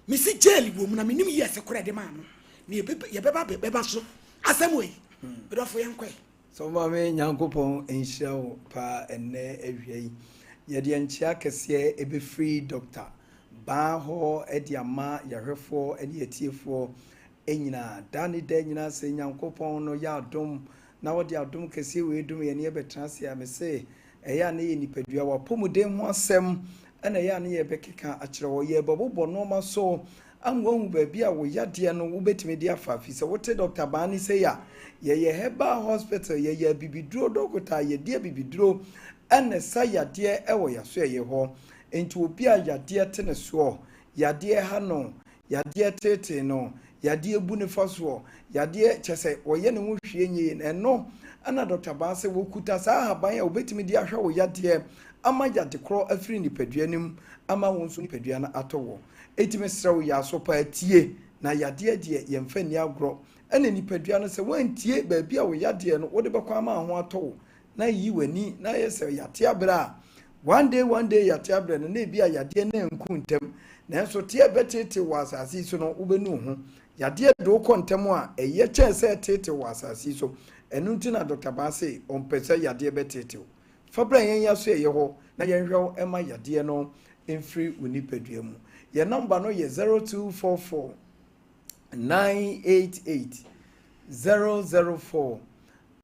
me si jail wo mu na menim yes kora de ma no na ye be ba so asemwe be do fo yenko so ma me nyankopon enhyia pa enne ahwei ye de enchia kese e be free doctor ba ho e de ama yahwefo e de atiefo enyina dani de nyina se nyankopon no ya adom na wo de adom kese we dum ye ne betrase ya me se eya ne ye nipadua wa pomuden ho asem ena ya ne ye bekeka akire wo ye bobo no ma so anwo ba bia wo yade no wo betime di afa fi se wote Dr. Bani se ya ye Herbal hospital ye bibiduro dokota ye die bibiduro ene sa yade e wo yaso ye ho enti obi a yade tene so yade ha no yade tete no yade ebu ne faso yade chese oye ne ho hwie nyi eno ana Dr. Base wo kuta sa haban ya obetimi di ahwa wo yade ama yade kro afiri ni paduanim ama won so ni padua na atowo etimi srew ya so pa tie na yade de ye mfa ni agro ene ni padua no se wantie ba bia wo yade no wo de bekwa ama ho atowo na yi wani na yese yate abra one day yate abra na bia yade na nku ntem na so tie betete wasasi so no ubenu ho yade do kontem a eye chense tete wasasi so enu ntina Dr. Base on pese yade betete fabra yen yaso ye ho na yen hwew ema yade no emfiri unipadua mu ye number no ye 0244 988 004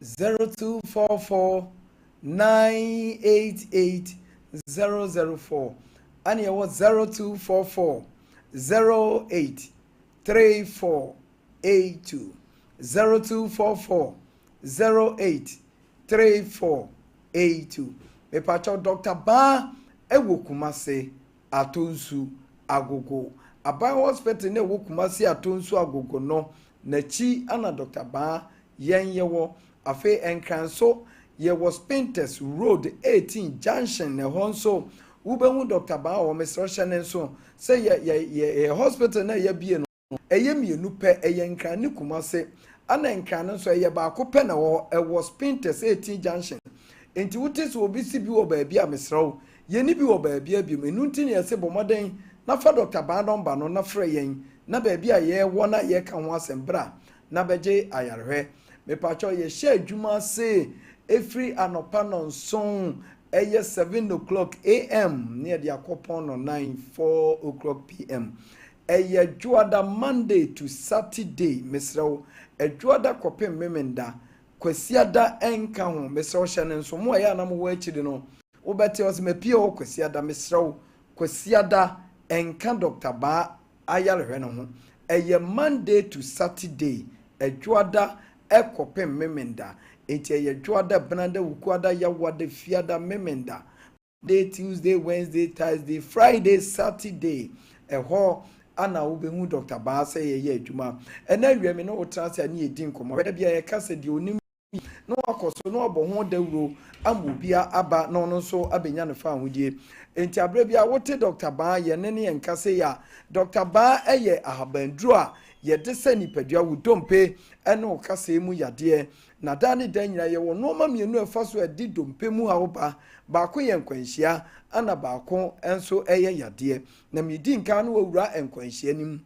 0244 988 004 and ye was 0244 08 3482 0244 08 3482 82 mepacho Dr. Ba ewo Kumase atonsu agogo Aban hospital ne wo Kumase atonsu agogo no na chi ana Dr. Ba yen yewo afe enkranso ye was Painters Road 18 Junction ne honso ubehu Dr. Ba o mesrosha nenso say ye hospital na ye bie no eye mienu pe eye nkran ne Kumase ana nkran no so eye ba ko pe na wo was Painters 18 Junction enti wutis obi si bi wo ba bia mesrawo ye ni bi wo ba bia bi menu nti ne yese bomoden na fa Dr. Ba number no na frɛ yen na ba bia ye wo na ye ka ho asembra na beje ayarhwe me pacho ye share adwuma se every anopa no nson eye 7:00 am near the akopon no 4:00 pm eye juada Monday to Saturday mesrawo adwada kopem memenda kwasiada enka ho mesrawo hye nso mo ya na mo wa akiri no wo bete os mepie o kwasiada mesrawo kwasiada enka Dr. Ba ayarhwe no ho eye Monday to Saturday adwada ekopem memenda enti eye adwada benada wukwada yawada fiada memenda day Tuesday Wednesday Thursday Friday Saturday eho ana wo behu Dr. Ba say ye adwuma ena wie me no wo transa ne edin komo weda bia ye kasa di onim no akoso no obo ho dawuro amobia aba no no so abenya ne fa hodie enti abra bia wote Dr. Ba ye ne ne nkase ya Dr. Ba eye ahabandru a ye de se nipadua wo dompe ene o kasa mu yade na da ne dan nyina ye wo no ma mienu afa so adi dompe mu ha wo ba ko ye nkwanhia ana ba ko enso eye yade na medi nka no wura nkwanhia nim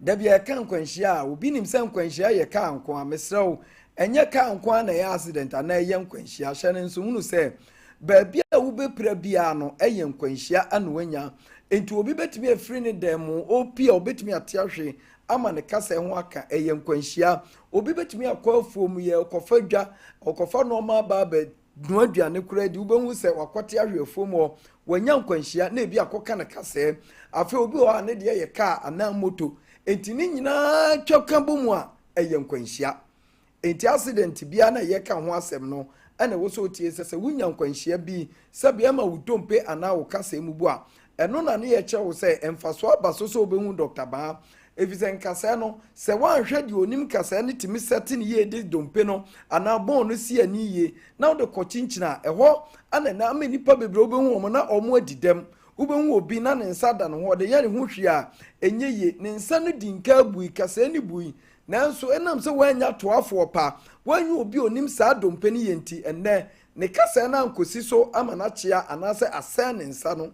da bia ka nkwanhia obi nim se nkwanhia ye ka anko amesrew enye ka anko na ye accident na ye nkwanhia hye ne nso hunu se ba bia wo bepra bia no eye nkwanhia ana wanya enti obi betimi afiri ne demo opi a obetimi ate ahwe ama ne kasa ho aka eye nkwanhia obi betimi akwa afuom ye okofadwa okofa no ma ba no aduane kura di ubehu se wakwate ahwe afuom o wanya nkwanhia na ebi akoka ne kasa afi obi o ane de ye ka ana moto enti ni nyina twoka bomu a eye nkwanhia enti accident bia na ye ka ho asem no ana wo so tie se wunya nkwanhia bi se bia ma wudompe ana wo kasa mu bu a eno na ne ye chewo se emfaso abaso so obehu Dr. Ba efisen kasa no se wan hwe di onim kasa ne timi setting ye de dompe no ana bon no si ani ye na wo de kochinchina eho ana na amani pa bebre obehu omo na omo adidem obehu obi na ne nsa da no ho de ye ne ho hwe a enye ye ne nsa no di nka bui kasa ni bui nanso enam se wanya toafo pa wanyu obi onim sa dompe ni ye nti enne ne kasa na nkosi so ama na chia anase asen ne nsa no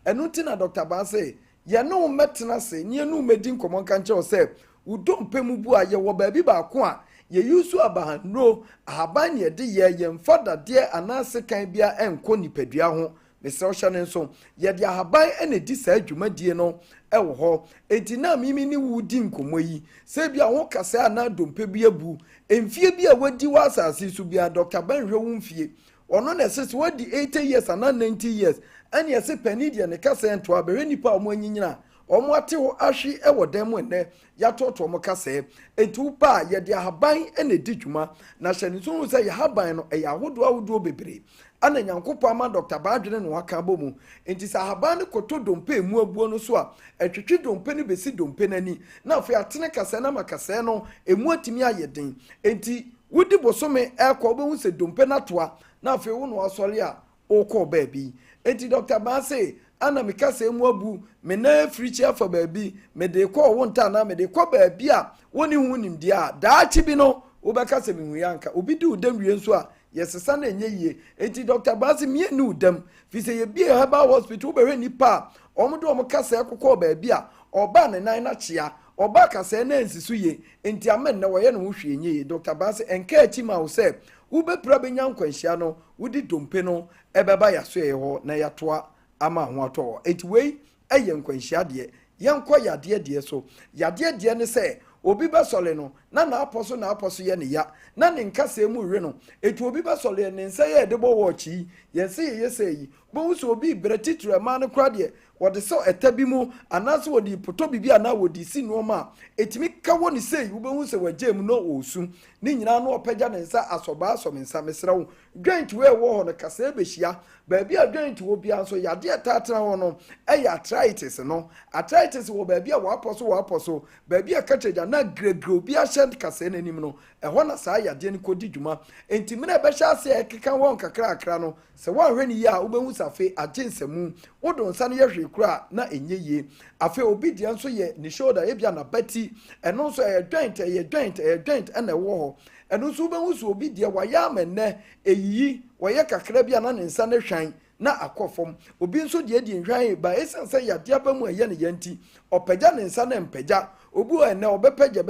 enu ti na Dr. Ba say ye no metena se nie no medi nkomo kanche o se udompe mu bu a ye wo ba bi ba ko a ye yusu abahanro ahaban ye de ye mfada de anase kan bia enko nipadua ho mesrɛ hye ne nso ye de ahaban ene di sa adwumadie no ewo ho enti na mimi ni wudi nkomo yi se bia ho kasa na dompe bi abu emfie bi a wadi wa asase su bia Dr. Ba nhwe wo mfie ono na sese wadi 80 years and 90 years ani ese panidia ne kasa ento abere nipa omo anyinyina omo ate ho ahwe ewo dem enne ya toto omo kasa etu pa ye de ahaban ene di dwuma na hye ne so se ye haban no e ya hodo bebre ana nyankopo ama Dr. Ba adwene no aka bomu enti sa haban ne koto dompe emu abuo no so a etwetwe dompe ne besi dompe nani na afi atene kasa na makasa no emu atimi ayeden enti wudi bosome ekọ obehu se dompe na toa na afi wo no asori a okọ baabi enti Dr. Ba say ana mikasa emu abu me na frichi afa baabi me de kọ wo nta na me de kọ baabi a woni hu nimdi a daachi bi no wo beka se mihu yanka obi di udam wie nso a yesesa na enye yie enti Dr. Ba say me ni udam fi se ye bi Herbal hospital be hwe nipa omodo omkasa ekọ baabi a oba ne nan na chia oba kasa na ensisu ye enti amen na wo ye no hwe enye ye Dr. Ba say enka achi ma wo se ube pra benya nkwanhia no wudi dompe no ebeba yaso ye ho na yatoa ama ho ato enti wei eye nkwanhia de yenko yade de so yade de ne se obi besole no na aposo ye ne ya na ne nkasa mu hwe no etu obi ba sole ne nsa ye de bo watchi ye se yi bo so obi bretitru ma no kra de wode so etabi mu anaso wodi poto bibi ana wodi si no ma etimi ka woni sei wo behu se wagem no osu ni nyina no opagya ne nsa asoba asom nsa mesrewo joint we wo ho no kasa ebehia baabi a joint wo bia so yade atatra ho no arthritis no arthritis wo baabi a wo aposo baabi a kateja na gregro bia hye kasa nanim no ho na saa yade ne kodi dwuma enti mena behya ase ekeka won kakra no se won hwe ni ya wo behu safe agensemu wo don sa no ye kura na enye afi obi dia nso ye ni shoulder e bia na bati eno nso joint ena wo ho eno nso be hu so obi dia wa ya amene eyi wa ye kakra bia na ne nsa ne hwan na akofom obi nso dia di nhwan ba esense ya dia ba mu eye ne yanti opagya ne nsa na mpagya obi o ene obepagya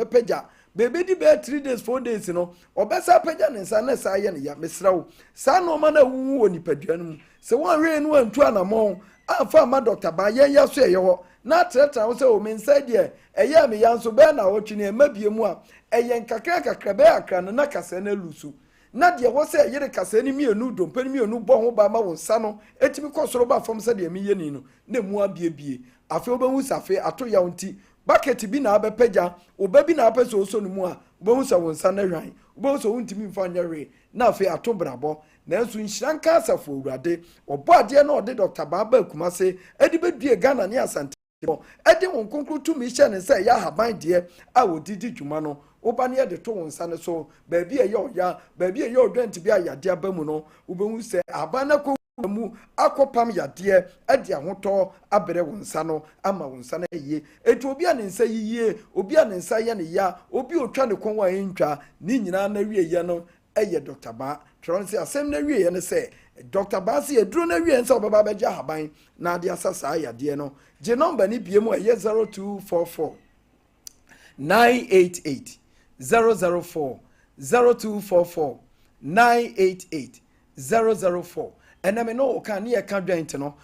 bebe di be 3 days 4 days no obesa pagya ne nsa na sa ye ne ya mesrawo sa no ma na wu woni paduan mu se won hwe no antu anamon afa ma doctor ba yen ya so eyo na treta wo se o men say de eye me ya nso be na otwi ne mabie mu a eye nkakra be akra no na kasa na lusu na de wo se yire kasa ni mienu dompa ni mienu bo ho ba ma wo nsa no etimi kosoro ba fom se de me ye ni no na mu abiebie afi obehu safe ato ya nti bucket bi na abepagya oba bi na apeso so no mu a obehu sa wo nsa na hwan obehu so ntimi mfa nyare na afi ato brabo na nso nhyiranka asafo urade obo ade na ode Dr. Baba Kumase edi bedue Ghana ne Asante edi won konkru tumi hye ne se ya haban de a odidi dwuma no oba ne de to won sane so baabi e ya baabi e odwant bi ayade abamu no obehu se abana ko mu akopam yade edi ahoto abere won sa no ama won sa na ye etu obi a ne nsa yiye obi a ne nsa ye ne ya obi otwa ne kon wa entwa ni nyina na wie ye no eye Dr. Ba tronse asem na wie ye ne se Dr. Ba se eduro na wie nsa obaba beja haban na ade asasa yade no je number ni biemu eye 0244 988 004 0244 988 004 ename no kan ne ka dwent no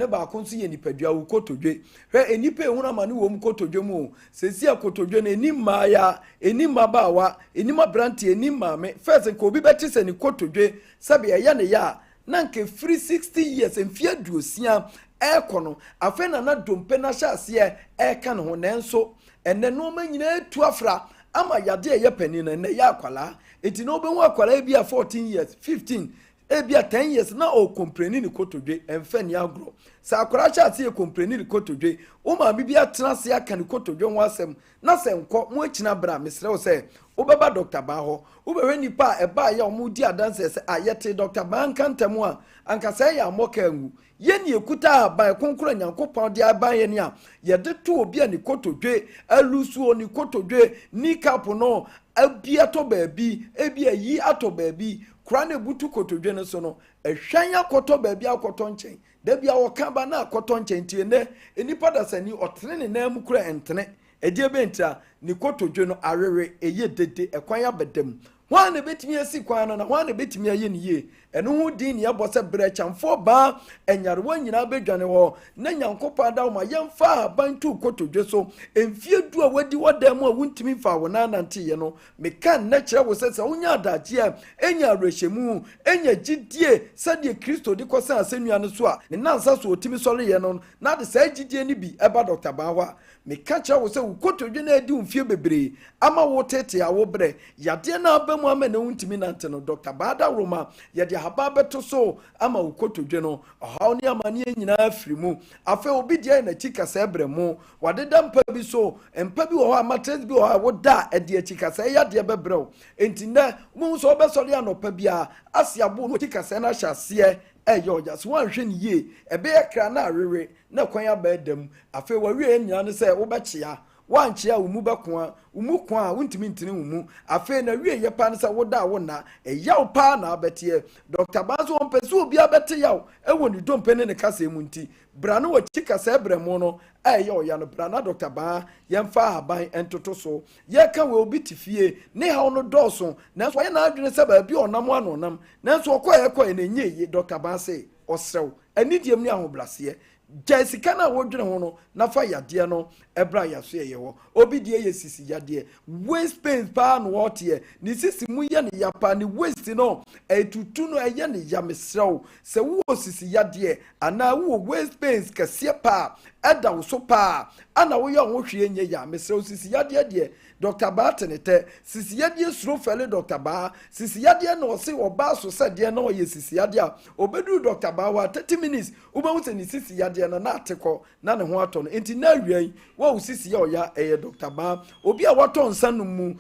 ba konso ye nipadua wo kotodwe hwe enipa ehuna ma ne wo mu kotodwe mu sesi akotodwe na enimma ya enimma bawa enimma branti enimma me first ko obi beti se ni kotodwe sabe ya ne ya na nke free 60 years enfia duosia ekono afena na dompe na hyase eka ne ho nenso enne no ma nyina etu afra ama yade ye pani na ne ya akwala eti no be hu akwala bia 14 years 15 ebia 10 years na o compreni ni kotodwe emfa ni agro sa akora cha se compreni ni kotodwe o ma bibia tena se aka ni kotodwe ho asem na se nko mo akina bra mesre wo se o beba Dr. Ba ho o be hwani pa e ba ya o mu di adanse se ayete Dr. Ba nkantamu a anka se ya moka angu ye ni ekuta ba ekonkura nyankopon de aba ye ni a ye de to obi ani kotodwe alusu oni kotodwe ni kapo no abia to baabi ebia yi ato baabi krane butu kotodwe no so no ehwan akoto baabi akoto nchen da bia wo ka ba na akoto nchen tie ne enipa da sani otrene ne na mu kura entene edie bentia ni kotodwe no arere eye dede ekwan abedam hwan na betimi asi kwan no na hwan na betimi aye ne ye eno hu din ne yabose brechamfo ba enyare wanyina bedwane ho na nyankopa da ma yemfa bantu kotodwe so emfie du a wadi wodam a wuntimi fa wona nante ye no mekan na kire wo sese wonya adaje a enya rehemu enya gidie sade Kristo di kosa asenua no so a ne nansa so otimi sole ye no na de sa gidie ni bi eba Dr. Ba ho a meka kire wo se kotodwe na adi umfie bebre ama wo tete a wo bre yade na abamu ama na wuntimi nante no Dr. Ba da roma yade haba beto so ama ukotodwe no hawo ni amane nyina afrimu afa obi dia na chikasa ebremu wadeda mpa bi so mpa bi wo ho amatres bi wo ha woda ede chikasa ya de bebrew entina mu so obesori anopa bia asiabo no chikasa na hyase eyo just one hwe ni ye ebe ekra na arere na kwan ya ba edam afa wawie nyina no se wo bechia wanchia umu bakwa umu kwa wuntimi ntini umu afe na wie ye pa nsa woda wona eyaw pa na abetie Dr. Bazo ompesu obi abete yaw ewo ni dompe ne kasa emu nti bra no wachi kasa ebremo no eyo ya no bra na Dr. Ba yemfa haban entoto so ye ka we obi tifie ne ha no doso na so ye na adwene se ba bi onam anonam na so okoye na nye ye Dr. Ba se osrew anidiem ni ahoblase Jessica na wodwene ho no na fa yade no ebra ya so ye wo obi de ye sisi yade waist pains pa no what ye ni sisi mu ye ne yapa ni waist no etutu no ye ne ya mesrew se wo sisi yade ana wo waist pains kase pa eda wo so pa ana wo ye wo hwe nye ya mesrew sisi yade de Dr. Batenete sisi yade suro fele Dr. Ba sisi yade no se oba so se de no ye sisi yade obedu Dr. Ba wa 30 minutes ubewu se ni sisi yade na ateko na ne ho ato no enti na wian wo sisi ya oya Dr. Ba obi a wato nsa no mu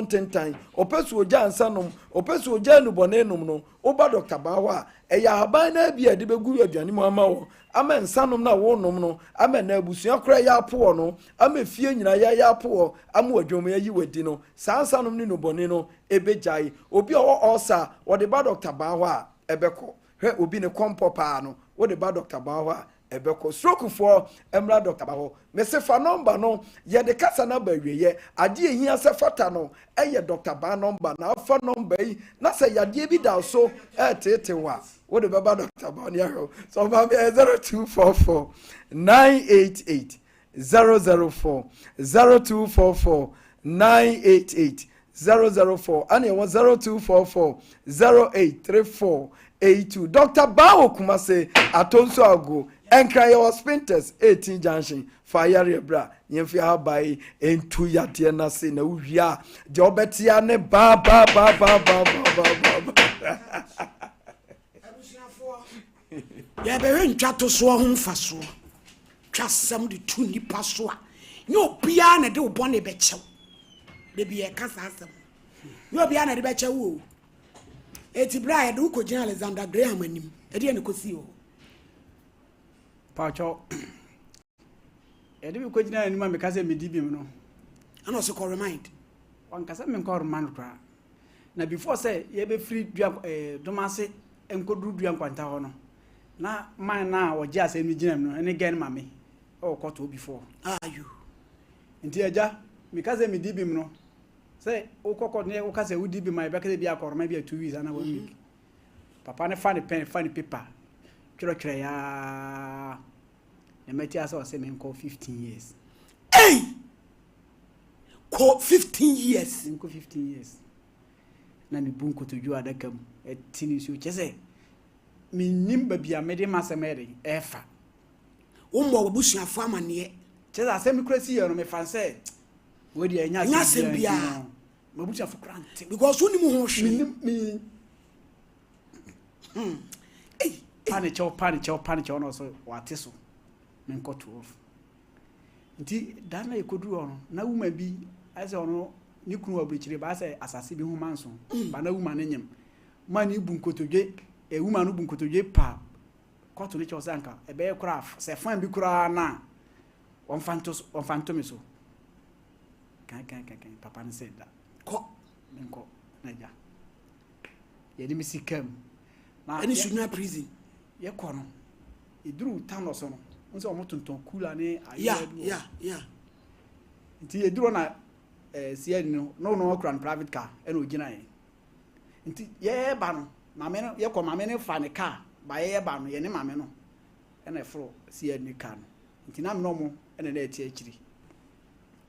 ntentan opesu oja nsa no opesu oja nu bone no no oba Dr. Ba wa haban na bia de begu aduane mu ama wo ama nsa no na wo nom no ama na abusua kora ya po no ama fie nyina ya po ama adwom ya yi wadi no saa nsa no ni no bone no ebejai obi a osa wo de ba Dr. Ba wa ebeko hwe obi ne kompo pa no wo de ba Dr. Ba wa ebeko stroke for emra Dr. Ba ho me se fa number no ye de kasa na ba wieye ade ehia se fata no eye Dr. Ba number na fa number yi na se yade bi da so tete wa wo de baba Dr. Ba ni aho so ba 0244 988 004 0244 988 004 and 0244 083482 Dr. Bawo Kumase atonso ago enkra your sprinters 18 junction fire bra yemfi habai entu yate na se na uwia de obetia ne ba ya be ntwa to so ho mfaso twasam de tu nipa so a no bia na de obone be chew de bia kasa asem no bia na de be chew o eti bra ya de ukojin Alexander Graham anim e de ne kosi o Pacho. E de ukojin anim am kasa me dibim no ana so ko remind wan kasa me ko remind kra na before say ye be free dua domase enkodru dua nkwanta ho no na man na oje ase mi ginam no ene gen mame o koto before ayu nti eja mi kaze mi dibim no say o kokko ne o kaze udi bi mai be kaze bi akoroma bi 2 weeks ana 1 week papa ne fa ne pen fa ne paper twere ya e meti asa o say me nko 15 years hey ko 15 years nko 15 years na mi bunko to ju adakam e tini su chese mi nimba bia me de masemere efa wo mo busuafo amane chese asem kresi ye no me fan say we de anya sem bia mo busuafo krante because woni mu ho hwe mi panicho no so wate so me nko 12 nti dana ekodu ono na wuma bi ase ono ni kunu obrichire ba ase asase bi hu manso ba na wuma nenyem mani bu nkotodwe wuma no bu nkotodwe pa koto ne chose anka e be kura se fan bi kura na on fanto me so kan papa ne said that ko nko na ja ye ni misikam na any should not prison ye ko no iduru tano so no nso o motonton kula ne yeah nti eduro na sie no kran private car e no gina yen nti ye ba no mame no ye ko mame ne fa ne car ba ye ba no ye ne mame no e na fro sie ni car no nti na me no mo e na eti akiri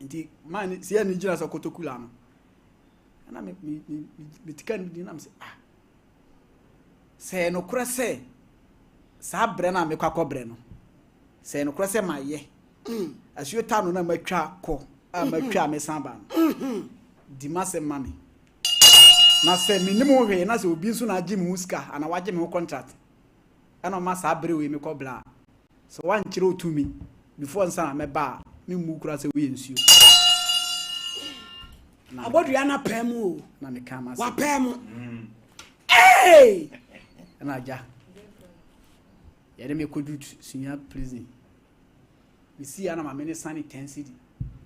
nti man sie ni gina so kotokula no na me tikan di na me se no kura se sa bre na me kwakọ bre no se no kura se ma ye asuo ta no na matwa ko a matwa me samba no di mase mami na se minimum hwe na se obi nso na agi me huska ana waje me contract ana ma sa bre we me ko bla so wan kire otumi before nsa na me ba me mu kura se we nsuo na abodu ya na pemu o na me kama wa pemu hey na ja yere me kodu sunya prison mi si ana ma me ne sani 10 cedi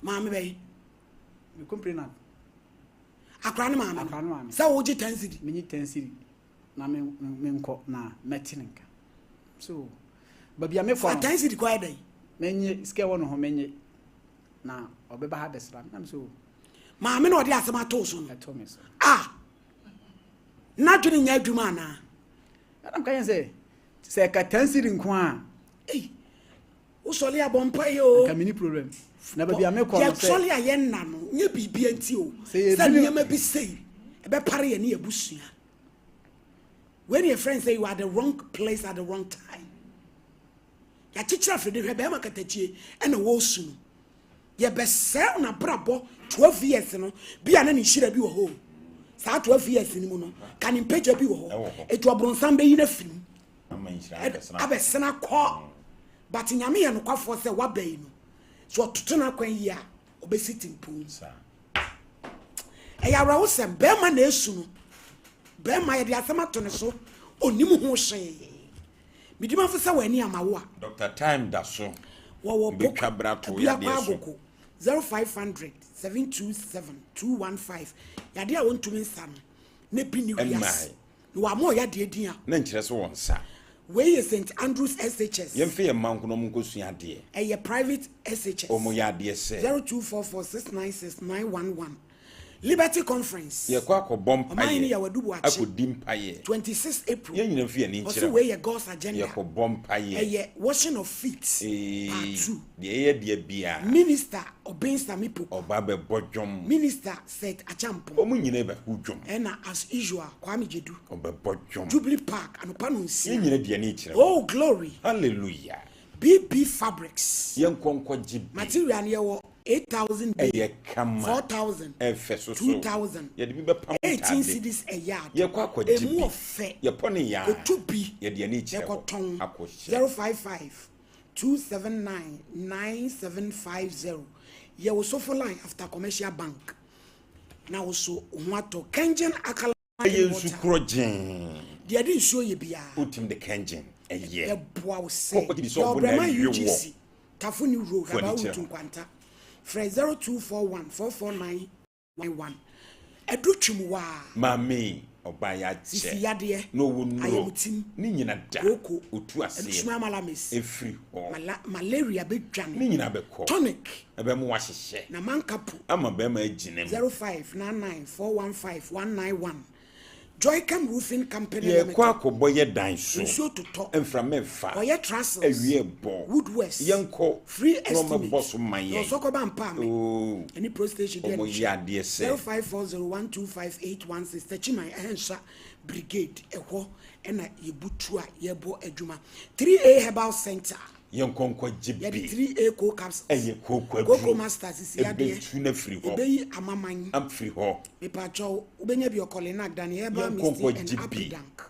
ma me be me complain akra ne ma me sa wo ji 10 cedi me ni 10 cedi na me nko na metinka so babia me for 10 cedi kwa dai menye ske wono ho menye na obeba ha besram na so ma me no de asema to so no to me so na dwene nya adwuma na adam kan say ka 10 cedi nko a Usoli abompa yo. Ka mini problem. Na ba bia me ko no say. Usoli ayen na no, nye bibia nti o. Say niam bi say. Ebe pare ye na ebusua. When your friends say you are the wrong place at the wrong time. Ya chichira fede hwe be makatachie e na wo su. Ye be sell na brabo 12 years no. Bia na ni hira bi wo ho. Sa 12 years ni mu no. Kan impeja bi wo ho. Etu abronsan be yi na film. Abesena ko. But nyame ye no kwafo se wabai no. So otutuna kwan yi a obesiti mpun sa. Eya rawo se be ma na esu no. Be ma ye de asema to ne so onim ho hwe. Midima fo se wani amawo a. Dr. Time da so. Wo betwa brato ya de so. 0500 727 215. Ya de a wontumi nsa no. Ne bi ni wiase. No wa mo ya de edin a. Na nkire so won sa. Where is St. Andrews SHS? Yemfe ye manko no munko sua de. A private SHS. Omo ya de se. 0244696911. Liberty Conference. Ye kwa ko bompa ye. Omani ya wadubu achi. Akodimpa ye. 26 April. Ye nyina fie ni nkire. Also where your God's agenda. Ye ko bompa ye. A washing of feet. Part 2. De ye de bia. Minister Obensta Mipo. Oba be bodwom. Minister said Achampo. Omo nyina be hudwom. And as usual, Kwame Jedu. Oba bodwom. Jubilee Park anopano nsi. Ye nyina de ni nkire. Oh glory. Hallelujah. BB Fabrics. Yen konko jibi. Material ne wo 8,000 eye kama 4,000 efeso 2,000 ye de bi be pam 18 cities a yard ye kwa kwajibi emu ofe ye pone ya otubi ye de ani kire ye koton akoshe 055 279 9750 ye wo so for line after commercial bank na wo so hoato Kengen akala ye su krojen de ade nsuo ye bia utim de Kengen eye ye boa wo se so Brema UGC Tafuni road about Tunkwanta Fred 0241 44911 Edutwumwa mami obaya che yade no wonu ayemutim ni nyina da oko otu ase edutwuma malamis efri ho malaria bedwane ni nyina bekọ tonic ebe mu wahyehe na mankapu ama be ma aginem 0599419191 Joycam Roofing Company ye kwa kobo ye dan so nsuo toto emfra mefa oye trusses awie bo Woodwest yenko free estimate boss man ye so ko ba mpa me oh any pro station there omo ya de se 0540125816 tachiman ehensha brigade eho ena yebutu a yebo adwuma 3A Herbal Center yenkonko jibi ya 3A co caps eye kokwa coco masters isi ya de tu na free ho ebeyi amaman am free ho mepacho ubenya bi okole na dani Herbal Yenkonko Misty and jibi. Apidank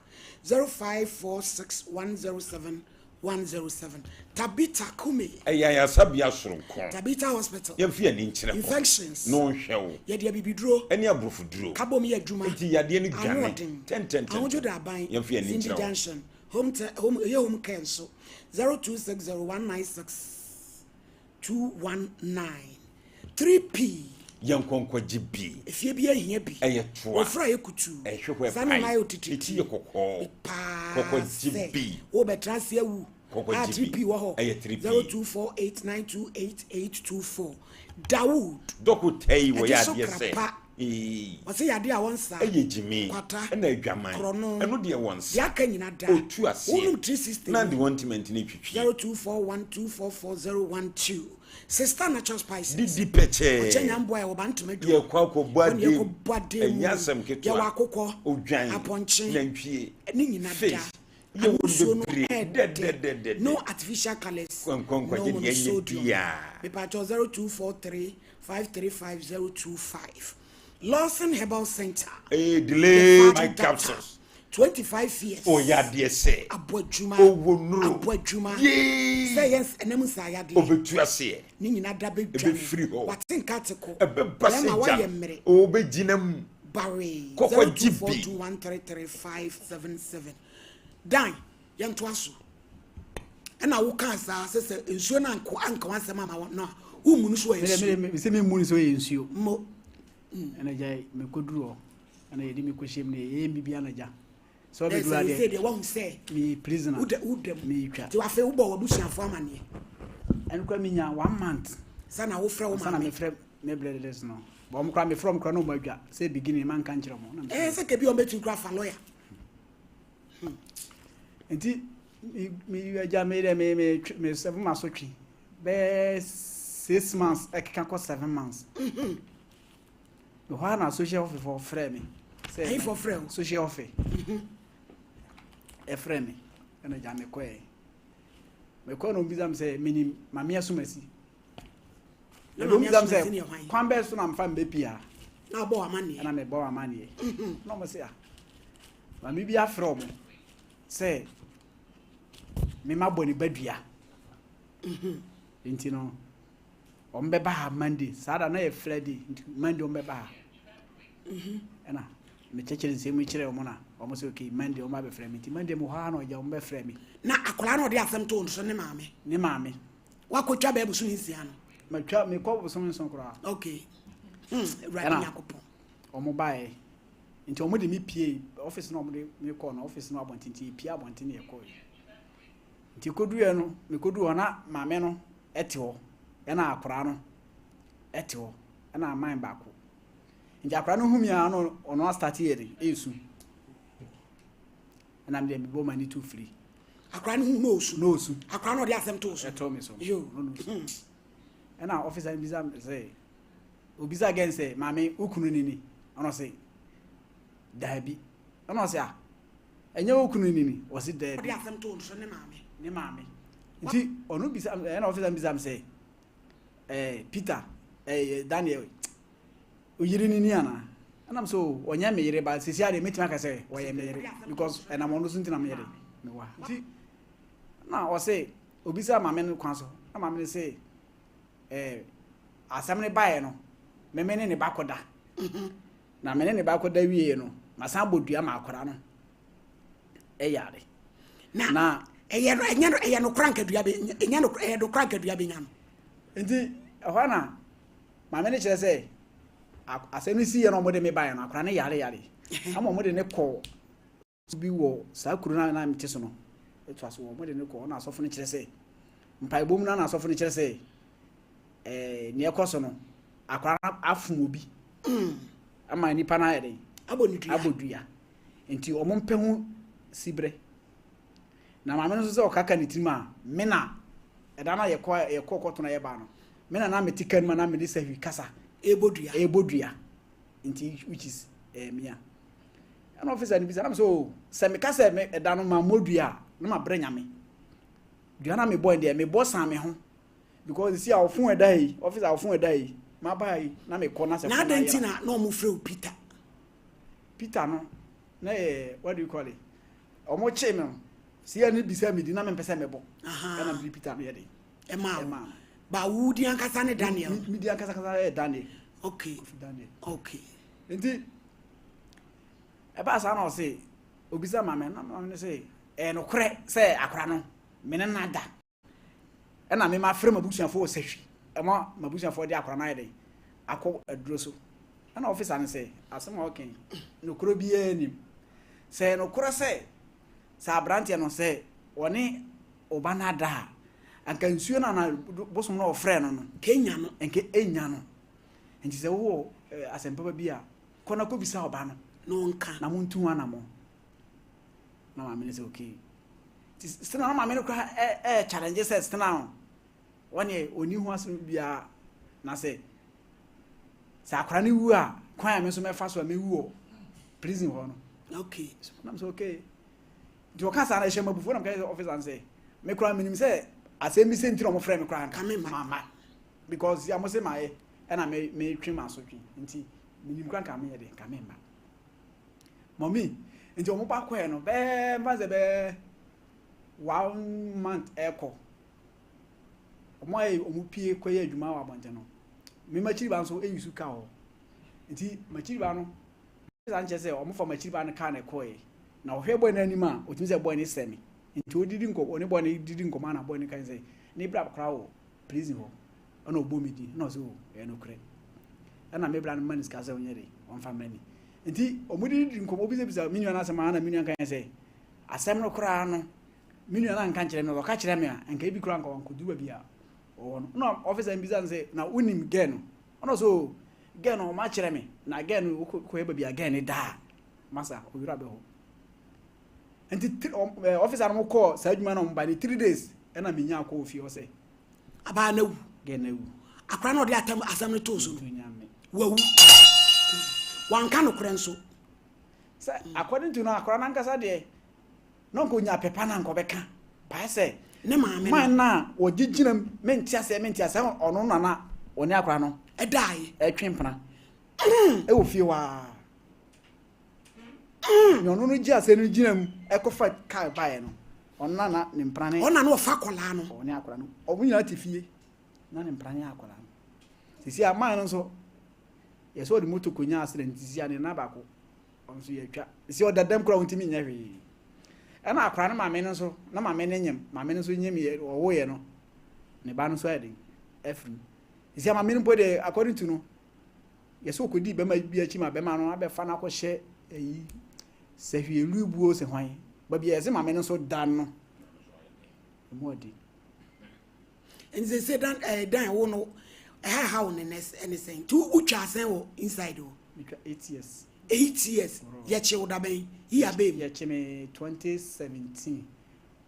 0546107107 Tabita Kume eya ya sabia soronko Tabita Hospital yemfi ani nkire ho infections no hwewo ya de bibidro eni abrofu duro kabom ya adwuma enti yade ni dwane ten ahojo da ban yemfi ani Cindy nkire ho Junction home care so 0260196219 3P yenkonko jibi efie bi ahia bi eye toa ofra ekutu ehwehwe sanu na yo pai tititi eti kokko pa kokko jibi wo betrase awu kokko jibi 3P wo ho eye 3P 0248922824 Dawood doku tei wo ya Eji so de se krapa. Wase yade a wonsa eye jimi kwata na adwaman krono eno de wonsa ya ka nyina da otu ase wonum 360 na de wantimenti ni twitwi 0241244012 Sister Natural Spices didi peche Chenya mboa ya obantum ye adwo kwa ko boade ye ko boade enyasem keto ya wakokọ odwan aponche nantwie ni nyina da ye wo amusuo no bebre de no artificial colors Kwankwankwa je de yenye dia mepacho 0243535025 Lawson Herbal Center delay my capsules 25 years o ya de se abodwuma owonuro abodwuma ye say yes enemu sa ya de obetu ase ni nyina da ebe bedwane free ho watenka teko ebe ma wa ye baseja mmere o be ginam Barry Koko GB. 0242133577 Dan yanto aso ena wo kan sa se ensuo na anka wansem ama no wo munu so yesu me se me muni so yensuo mo ena jai me koduro ena yedi me kohiem ne ye bibia na ja so be they dura say de they won't say me prisoner udem me twa ti wa fe wo bo busuafo amane en kwa minya 1 month sana wo frɛ wo sana me mama frɛ me bledeless no bo mo kwa me from kwa no badwa say beginning man kan kire mo na se ke bi o metu kra fa lawyer enti me aja me de me se ma so twi be 6 months e can cost 7 months no ha na social office for frame me say for frame social office e frame me na ja me ko no bizam say minim mame asumasi na no bizam say kwan be so na mfa mbepia na bo amani na me bo amani no mo say ah mame bi afro mo say me ma boni badua nti no ombeba ha Monday sada na e Friday Monday ombeba ena me chechire nsemu chire omo na omo se okay Monday omo be frame nti Monday mo ha na oja omo be frame na akola na odi asem to nso ne maame wakotwa ba ebusu nsia no matwa me ko buso nso kora okay right nyakopo omo bae nti omo de me pie office na omo de me ko na office na abontinti pie abontin e ko nti kodu e no me kodu ona maame no ete ho ena akora no ete ho ena aman baako nti akora no humia no ono start here esu ena me be bo mani to free akora no no osu akora no de asem to osu eto me so yo no ena officer bizam say obiza again say maame ukunu nini ono say dabi ono say enye ukunu nini was it dabi de asem to osu ne maame nti ono bisa ena officer bizam say Peter Daniel oyiri nini ana anam so onya meyire ba sisi ade metima ka say oye meyire because enam ono so ntina meyire me wa nti na o say obisa maame no kwan so na maame no say asam ne bae no memene ne bakoda na mene ne bakoda wie no masan bodua ma akora no yare na enya no kranka dua be enya no do kranka dua be nya no nti ehwa na maame ne kire say asem ni si ye no mo de me bae no akora ne yare ama mo de ne ko bi wo sa kuru na mete so no etu aso mo de ne ko na asofo ne kire say mpai bom na asofo ne kire say ne ekoso no akora afum obi ama nipa na yede abodua enti omo mpehu sibre na maame no so se okaka ne tirima me na eda na ye kokoto na ye ba no me na metika ni na me de sahi kasa ebodua enti which is mia an officer ni bi na so se me kasa me eda no ma modua na ma branya me dua na me boy de me boss am me ho because see our phone edai officer our phone edai ma bai na me ko na se na denti na omo frɛ Peter no na what do you call it omo che me see ani bisa me di na me pese me bo na me Peter me yede ma ba wudi ankasa ne Daniel mi di ankasa Daniel okay enti e ba sa na o se obisa mama na mama say no kure say akora no me ne nada ena me ma frɛ mabusuafo o sahwi ema mabusuafo de akora na yede akọ aduro so ana officer ne say asem okay no kuro bi anim say no kuro say sa brantie no say woni oba na da anka nsuo na bosom na ofrɛ no kenya no enke enya no enti say wo asem papa bi a kona ko bisa oba no no nka na muntu ana mo na ma me say okay sina na ma me no kra challenge say sina woni oni hu aso bia na say sa akora ne wu a kwan me so me fa so me wu prison ho no okay na so okay do ka sa na she mabufu na ka officer and say me kra minim say asem bi se ntiro mo frɛ me kra ka me mama because ya mo say my e na me twi ma so twi nti minim kra ka me ye de ka me ma mommy nti o mo ba kwa no be ma ze be 1 month eko o mo o mo pie koye adwuma wa bonje no me machiri ba nso eyusu ka ho nti machiri ba no sanche se o mo for machiri ba no ka na koye na ohwe boy na anima o timi se boy ni semi nti odidi nko oni boy ni didi nko ma na boy ni kan se ni bra kra wo please ho ona obomidi na o se o e no kre ana me bra no manis ka se onyere on fa mani nti omudi nko obi se bisa minua na asema na minua kan se asem no kra no minua na nka kire me o ka kire me a nka ebi kra nka wanko duwa bia o no officer mbisa say na unim gen ono so gen o ma kire me na gen ko eba bia gen da masa o yura be ho enti officer no call sa adwuma no mba ni 3 days na menya akọ ofi o say aba na wu ge na wu akra na odi atam asam no to so to nyame wawu wanka no kore nso say according to no akra na nkasa de no ko nya pepa na nkobeka ba say ne maame man na ogiginam menti ase ono na oni akra no edai etwempena e wo fie wa nyono no gi ase no ginam ekofa kai bae no onna na ne mprane ona no fa kola no oni akra no omunya tifie na ne mprane akra no sisi aman no so yeso de moto konya accident sisi ane na bako onso yetwa sisi odadam kura wontimi nya hwe ana akra no maame no so na maame no nyem maame no so nyem ye owo ye no ne ba no so ade efri sisi maame no bode according to no yeso kodi be ma bi achi ma be ma no abefa na ko hye eyi se hwe lubuo se hwan ba bi yesi maame no so dan no mo ade enze se dan wo no how anything to utwa asen wo inside wo 8 years 8 years ye che wo da ben yi abem ye che me 2017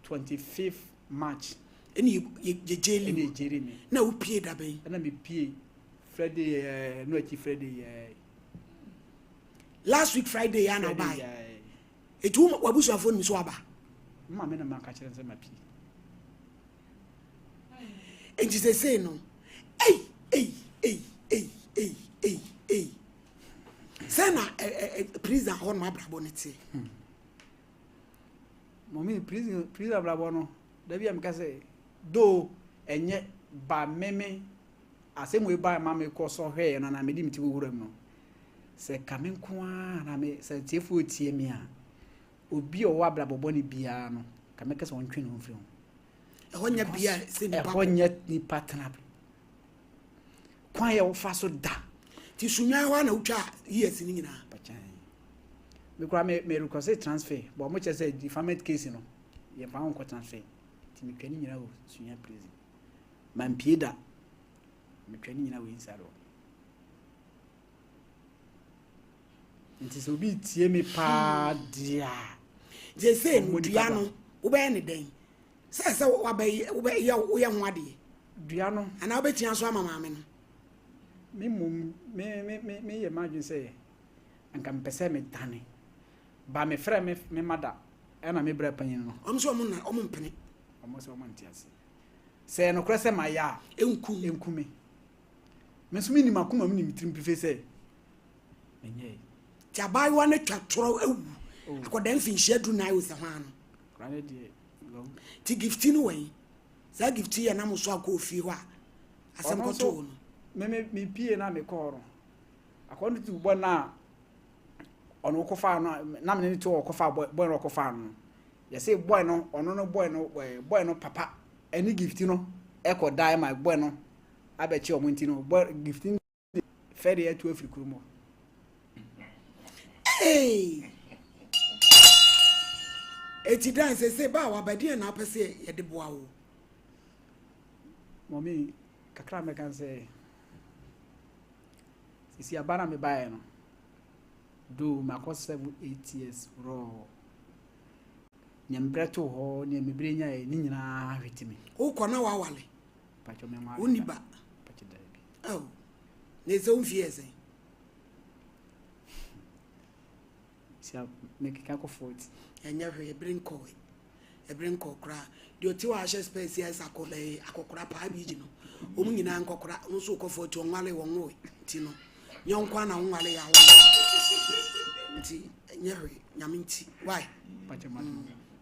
25th March eni ye jeli eni jeri me na wo pie da ben na me pie Friday no achi Friday last week Friday ya na buy etu wabusu afon mi so aba mama me na maka kire nse ma pie enti se say no Hey. Sana prison on my brabonity. Mommy prison brabo no. Da bia me ka say do enye ba meme asem we ba ma me ko so hwe no na me di mti wuram no. Se kamenko a na me se tiefu tie me a obi o wa brabo ni bia no ka me ka so ontwe no mfiri ho. Ehonya bia se ni papa. Ehonya ni partner. Kwa ya wofa so da ti sunwa wa na utwa yes ni nyina pachan me kwa me request transfer bo mo che say defamation case no ye fa won ko transfer ti me twani nyina wo sunya prison man pieda me twani nyina wo inside wo nti so bi tie me pa dia je say no dua no wo be ne den se wo ba ye ho ade dua no ana wo be tia so ama maame no me ye imagine say anka mpese me tane ba me frɛ me mada ɛna me bra panyin no omso omo na omo mpene omo so omo ntiase sɛ no kra sɛ ma ya enku me so mini makoma me ni mitrim prefe sɛ enye ti abai wa ne twatoro awu akoda mfinhia du na wo se hwan no kra ne de ti gifti no wen za gifti ya na mo so akofie ho a asem ko to no me pie na me koro according to boy na ono ko fa na me ni to ko fa boy no ko fa no ye say boy no ono no boy no papa any gift no e ko die my boy no abechi omunti no boy gifting fere ya to afrika mo eti dan se ba wa badi na pese ye de boa wo mommy kakra me kan say isi abana me bae no do mako 7-8 years raw nyambreto ho ne mebre nya ni nyina hwetimi wo kona wa wale pacho me ma woni ba pacho da bi oh ne so mfie se sia me kika ko 40 enya hwe ebrin ko kra de oti wa hye space yes akokora pa bi gi no omu nyina nkokora nso ko 40 onwale wonwo ti no nyonkwa na nwale ya wo nti nyehwe nyaminti why pacho ma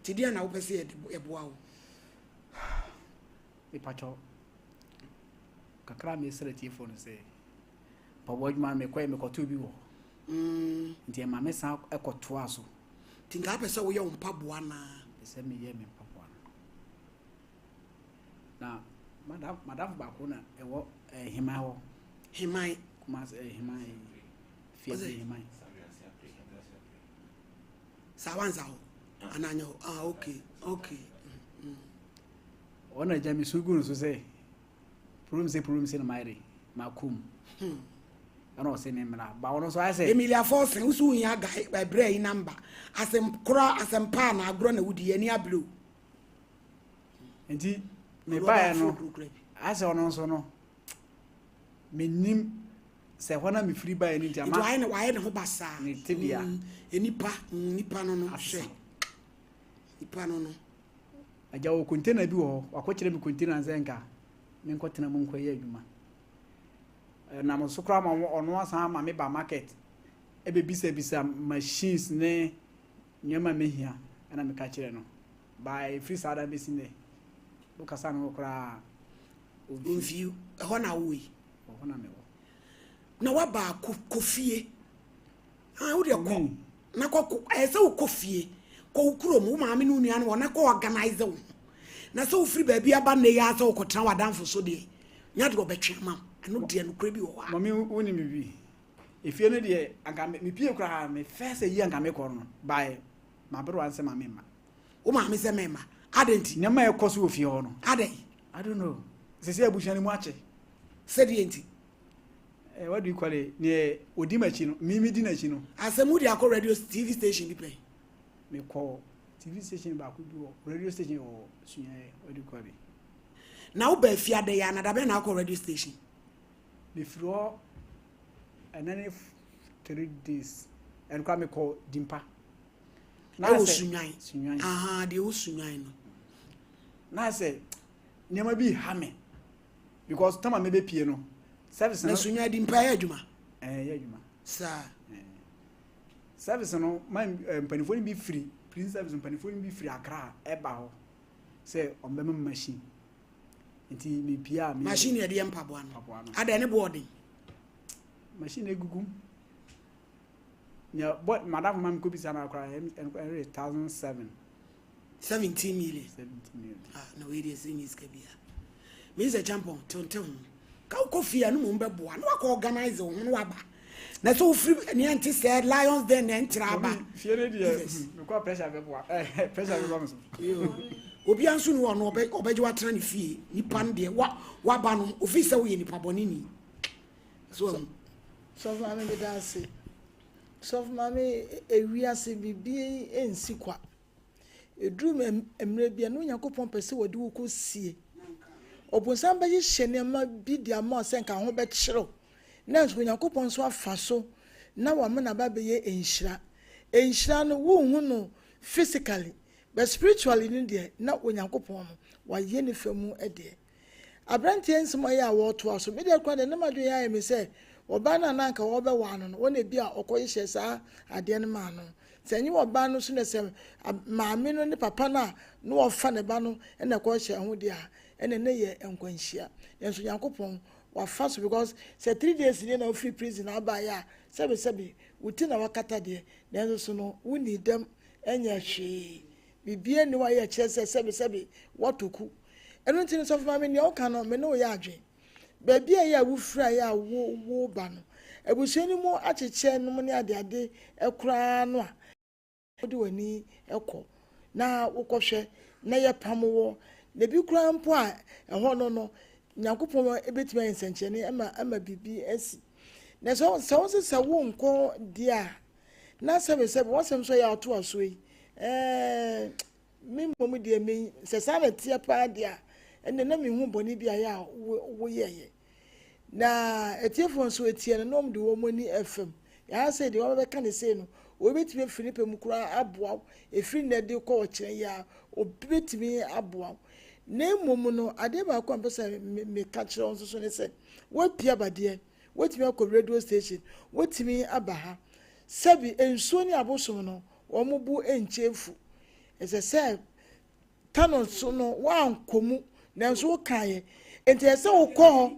ti dia na wo pese e boa wo e pacho kakra me sere ti phone say pa wojma me kwa me ko to bi wo nti ma me sa e ko to aso ti nga pese wo ye wo mpa boa na pese me ye me mpa boa na madam ba ko na e wo hima ho himai mas himai fiase himai sawanza ho ananyo okay ona jami sugu so say problem say na maire makum ana o say ne mra ba wono so I say Emilia Force usu yin aga by bray number asem pa na agro na wudi ani ablo enti me ba ya no ase ono so no menim se hona me free buy ni Nti why ne ho basa. Ni tibia. Enipa no no hwe. Nipa no no. Aja wo container bi wo akokire bi container nzenka me nkotena mu nkoye adwuma. Na mo so kra ma ono asan ma me ba market ebe bisa machines ne nyama mehia na me ka kire no by free sada besi ne wo kasa no kra View ho na wo yi. Ho na me wo. Na wa ba kofie. Wo de ko. Na ko ese wo kofie. Ko kuro mu maame no nua no na ko organize wo. Na so free baby aba na ya so ko tran wadanfo so de. Nya de obetwe mam. Ano de no kra bi wo ha. Mami woni me bi. Efie no de anka me pie kra me first yi anka me ko no by ma bro anse ma me ma. Wo maame se me ma. Adenti. Nyama e koso ofie ho no. Adai. I don't know. Sisi abushani mu ache. Said enti. What do you call it? Near Odimachi, Mimi Dinachino. As a moody ako radio TV station play. Me call TV station back radio station or what do you call it? Now be fear de yana da be na ako radio station. Me floor and then 3 days and come me call Dimpa. Now sunyan. Sunyan. Aha, de o sunyan no. Na say nyama bi ha me because tama me be pie no. Service na sunya di mpa ya adwuma ya adwuma sa service no man panifoni bi free prison service panifoni bi free akra eba ho say on be machine nti me pia me machine ya de mpa bo ano ada ne boarding machine egugu nya but madam mam ko bi sana akra 1007 17 million na we dey say is kabia me say champion tonton ka kofia no mo beboa no aka organize wo no aba na so free ni anti said lions den na ntira aba fie ne dia me ko pressure beboa pressure beboa so obi anso no no obeje watena ne fie nipa no de wa ba no office wo ye nipa boni ni so mama me da se so mama ewiase bibi ensi kwa edrum emre bia no yakopon pese wodi wo ko sie obunsan ba hye ma bi dia ma senka ho be kyereo na so yakopon so afa so na wa me na ba be ye enhira no wo hu no physically but spiritually ni de na onyankopon no wa ye ne famu ede abrantie nsemo ya wo to aso me de kwa de na madu ya me se oba na nanka wo be wa no wona bi a okoyehye saa ade ne ma no sanyi oba no so ne se maame no ne papa na no ofa ne ba no na ko hye ho de a ene ne ye enkwanhia enso yakopon wa fast because say 3 days ni na free prison aba ya sebe wuti na wakata de na so no we need them enya hwe bibie ni wa ye kire sebe watoku eno tin so fa me ni o kan no me no ya adwen ba bia ya wufra ya wo ba no ebusuani mu acheche no ne ade ekura no a odi wani ekọ na wokọhwe na ye pamwo na bi kura mpo a eho no nyankopon ebetime ensenchene ama bibi asi na so wo nko dia na sebe wasem so ya oto aso yi mi mom dia me se sa na tie pa dia ene na mi hu boni bia ya wo yeye na etiefo so etie no mde wo moni fm ya say de wo be ka ne say no obetime filipe mukura aboa efiri na de ko okire ya obetime aboa na mom no ade ba ko ampesa me ka kire on so ne say wo pia bade wotime akọ radio station wotime abaha sabi ensuo ni abosom no wo mubu enchefu ese se tanon so no wa ankomu na nso kae enti ese wo kọ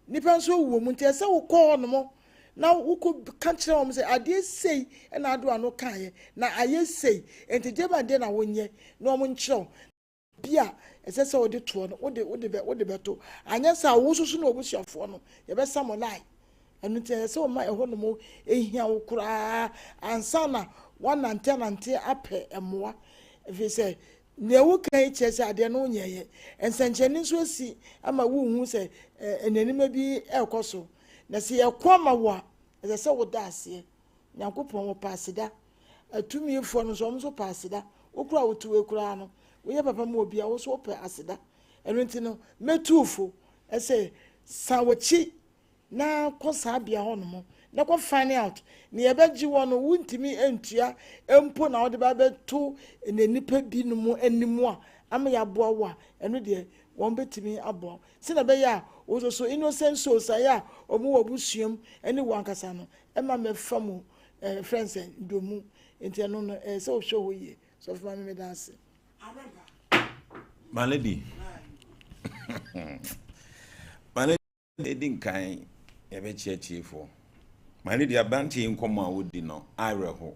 nipa nso wo mu enti ese wo kọ no mo na wuko ka kire wo say ade sei na ado ano kae na aye sei enti jeba de na wonye na wo nkire bia ese se wo de to no wo de beto anya sa wo susu na obusuafo no ye be samonai enu ti ese wo ma eho no mo ehia wo kura ansa na nante ape emoa efi se ne wo kan chese ade no nyeye ensancheni so si ama wo hu se enanima bi ekoso na se ekoma wo ese se wo da ase nyankopon wo pasida atumi fo no so paasida wo kura wo tuwe kura no wo ye papa mo bia wo so pe asida eno nti no metufo ese sawochi na kosa bia hono na ko find out ne yebeji wono wuntimi entua empo na wode ba beto ne nipa bi no mu animu a am ya boa wa eno de won betimi abo se na be ya wo so innocent so sa ya omu wobusuam ene wankasa no ema me famu friends domu enti eno no se o show ye so for me dance my lady my lady din kan e be chiefo my lady abanti nkomo a wodi no areho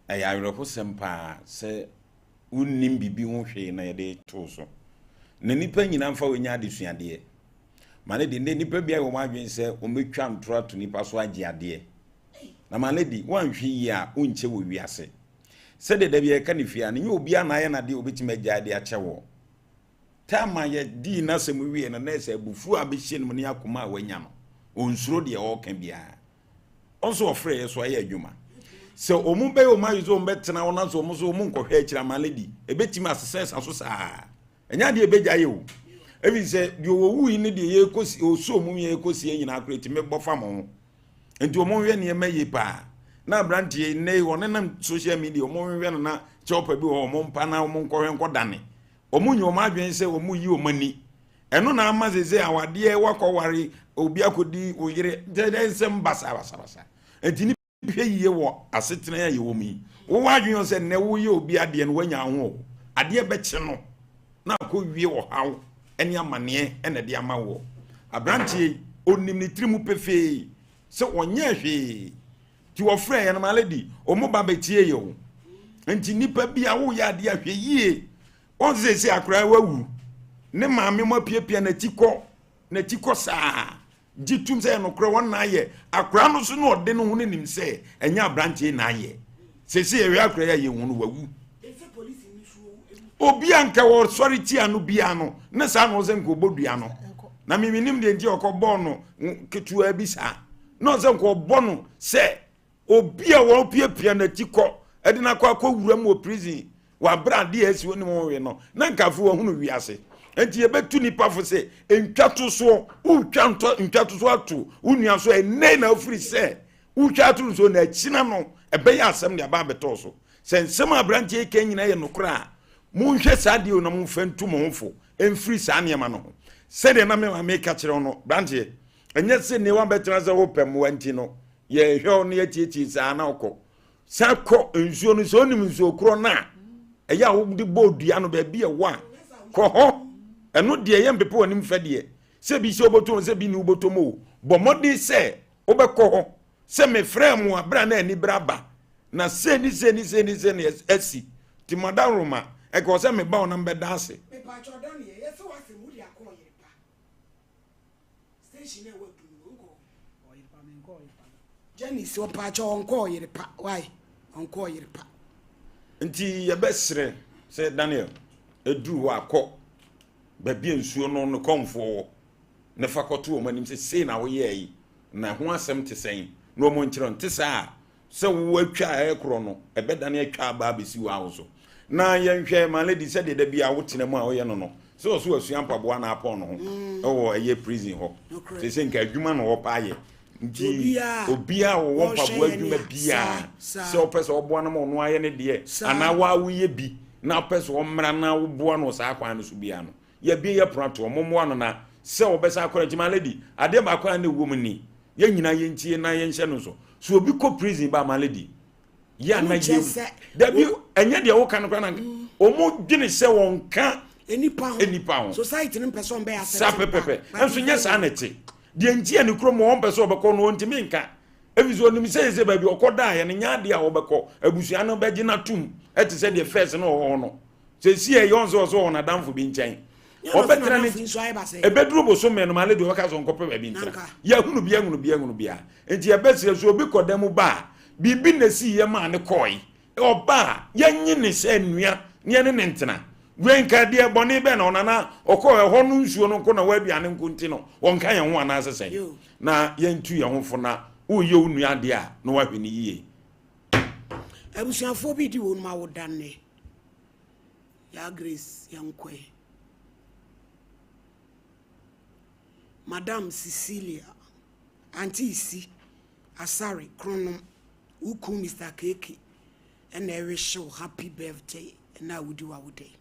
ayereho sempa se unnim bibi ho hwe na ye de to so na nipa nyina mfa wonya adesuade my lady nipa bia wo madwen se o metwa ntora to nipa so age ade na my lady wan hwe yi a unche wo wiase se de da bia ka ne fia ne obi anaye na de obetima age ade a chewo tama ye di na se mu wie na se abufu a be hye no ne akoma a wanya no onsuro de o ka bia onso ofre ye so aye adwuma se omu be o ma yuzo o betena wona so omu so omu nkohwe akira my lady ebetima asese aso saa enya de ebegya ye o ebi se de owu yi ne de ye kosi oso omu ye kosi nyina akreti me bofa mo enti omu hwe ne maye pa na brantie ne wona na social media omu hwe na chopa bi o omu mpa na omu nkohwe nkodane omu nyo ma adwen se omu yi omani eno na amazeze awade wakọware obi akodi oyire de nsem basa enti ni hwe yiye wo asetena ya ye wo mi wo wadwen se ne wo ye obi ade no wanya ho ade be che no na ko wie wo haw eni amane ene de ama wo abrantie onim ni trimu pefe se onye hwe ti wo frɛ ya na maledi omo ba betie ye wo enti nipa bia wo ya ade ahwe yie onse se akra wawu ne maame mo piepia na tiko saa jitum se no kro won na ye akra no so no ode no hunu nim se enya abrantie na ye se ewe akra ya ye hunu wawu obi anka wo sorry ti anu bia no ne sa no ze nko bodua no na miminim de nti okobọ no ketu abi sa no ze nko obọ no se obi a wo piepia na tiko ede na kwa wuram wo prison wa bra de esi woni mo we no na nkafo wo hunu wiase enti ebetu nipa fo se entwato so ntwato so atu unua so ene na ofiri se utwato so na china no ebe ya asem de aba beto so se nsem abrantie ke nyina ye nokra munhwe saade o na mumfantu mo hofo emfiri sa ne ma no se de na me ka kire no brantie enye se ne wa betra se wo pem wanti no ye hwe no ye tietie sa na okọ sako nsuo no so nim nsuo kro na eya wo de bodua no ba bi e wa ko ho eno de ye mpepo anim fa de se bi se oboto se bi ni oboto mo bo modi se obekọ ho se me frame abra na ani braba na se ni esi ti madam Roma e ko se me ba ona mbe dance me pa chodan ye se wa se muri akọ ye pa station e wa du ngo o ye pa me ngo ye pa Jenny se o pa cho onko ye pa why onko ye pa nti ye besre se Daniel edu wa akọ ba bi ensuo no no komfo ne fakoto o manim se na wo ye yi na ho asem te sen no mo nkyerɛ nte saa se wo atwa ekro no ebedane atwa ba besi wa wo so na yenhwe ma lady se de da bia wo tena mu a wo ye no no se wo so asua mpaboa na apɔ no ho wo eye prison ho se nka adwuma no wo pa ye nti obia wo mpaboa adwuma bia se wo pese wo boa no mo no aye ne de ana wa wo ye bi na pese wo mmra na wo boa no saa kwan no so bia no ye bi ye prato mo mo ano na se wo besa akora jima lady ade ba akora na wo mu ni ye nyina ye ntie na ye nhye no so obi ko prison ba ma lady ya na ye da bi enye de wo kan kwa na omo dwene se won ka enipa ho society nim person be asset sa pepepe enso nya sa na te de ntie ne kro mo won person obekọ no ntimi nka ebizo nim se ba bi okoda ya ne nya de a obekọ abusua no be gina tum ete se de first no ho no se si e yon so na damfo bi nchen obetra ne ebedru bo so me no male de waka so nkope ba bi ntra ya hunu bia enti ebesire so obi kodam ba bibi na si ye ma ne koi oba yenyi ne se nua ne ne ntena wenka de boni be na onana okọ ho no nsuo no nko na waduane nko nti no wonka ye ho ana asesen na yentu ye ho fo na uye unua de a no wahwe ne yie abusuafo bi di won ma wodanne ya grace yankwe Madam Cecilia, Auntie C, Asari, Chronom, Uku Mr. Keke, and I wish you happy birthday, and I would do our day.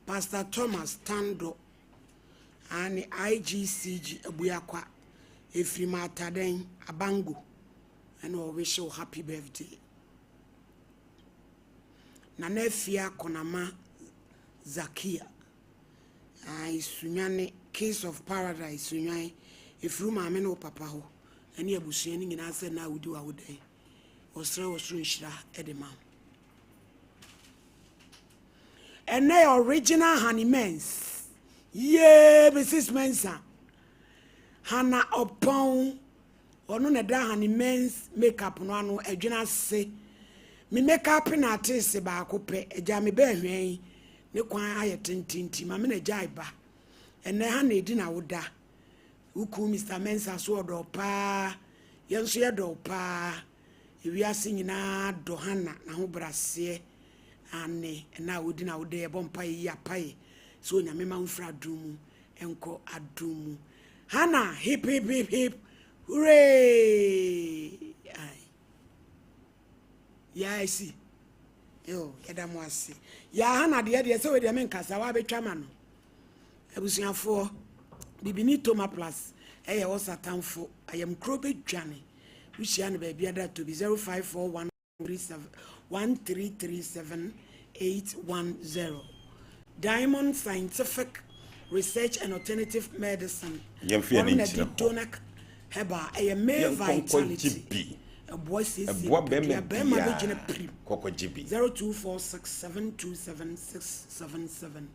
Pastor Thomas Tando, and IGCG Abuyakwa, Efrima Taden, Abango, and I wish you happy birthday. Nanefia Konama Zakia. Sunyane case of paradise sunyane efru maame no papa ho ene abusua ni nyina se na wudi wa wudai osre nshira edema ene original honeymoons ye Mrs. Mensa hana opon onu na da honeymoons makeup no anu adwena se me makeup na artist ba akopɛ agya me ba hwen ne kwan aye tintinti ma me na jai ba ene ha na edi na woda uku Mr. Mensa so do pa yenso ye do pa ewiase nyina do hana na ho brase ane na wodi na woda e bompa yi apai so nyame ma mfra dumu enko adumu hana hip hip hip hip hooray ai ya isi yo yeda mo ase ya hana de se we de men kasa wa betwa ma no abusuafo bibini toma plus eye wo satanfo ayam kro bedwane wihia ne ba bia da to be 0541371337 Diamond Scientific Research and Alternative Medicine Tonak Herbal a male vitality a boy says 0246727677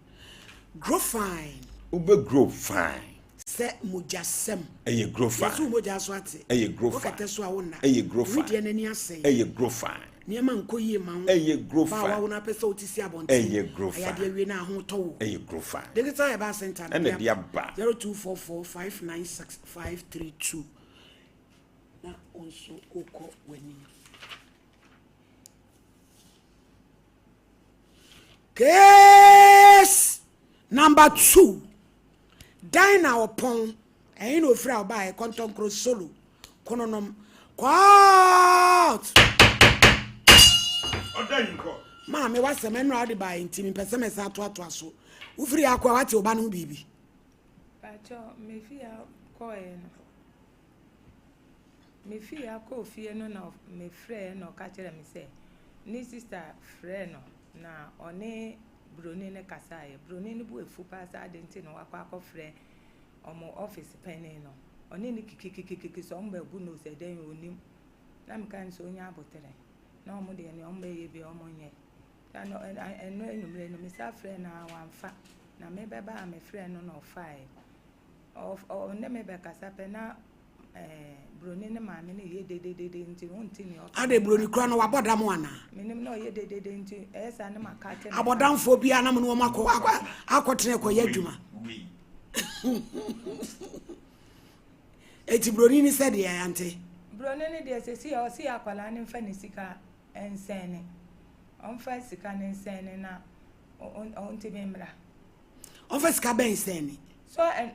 grow fine ube grow fine se mujasem eye grow fine yesu mujaswate eye grow fine okateso awona eye grow fine we nani ase eye grow fine niema nkoyie ma ho eye grow fine ba wa wona pese otisi abonte eye grow fine aya de we na ho to eye grow fine digital eba center and dia ba 0244596532 na onso oko wani case number 2 dine upon and no free by content cross solo kononom quote ma me wa se me no ade by intimi pese me sa to aso wo free akwa wate oba no bibi pacho me fi akọ no me fi akọ fie no na me frɛ no ka kire me se ni sister frɛ no na one broni ne kasaye broni ne bu efu pa sa de nti no akọ frɛ omo office penny no one ni kikikikiki so mba bu no se den onim na me kan so nya abotere na omo de ne omo ye bi omo nye na no eno enumre no me sa frɛ na wanfa na me beba me frɛ no no fine of ne me be kasa pe na broni ne ma me ne ye dedede nti wonti ni o ade broni kura no waboda mo ana menim na ye dedede nti esa ne makate abodamfo bia na mo no akotene ko ye adwuma eti broni ni said ya ante broni ne de se si o si akwala ne mfa ne sika ensene on fa sika ne ensene na on te bemra on fa sika ben ensene so and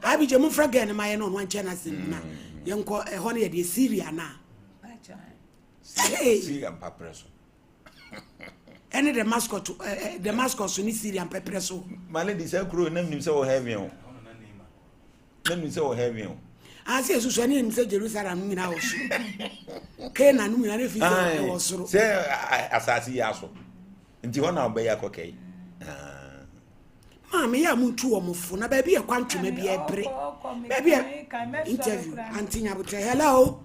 abi je mu fraga ne maye no nche na sin na yenko ho ne de Syria na Syria papreso ene the mascot ni Syria papreso male di se kro na nim se wo heaven o na nim se wo heaven o asi esusu ani nim se Jerusalem nyina wo so Kena no nyina ne fi se wo soro se asasi ya so nti ho na obeya kokei me ya muntu omofo na ba bia kwantwema bia ebre ba bia interview antinya botre hello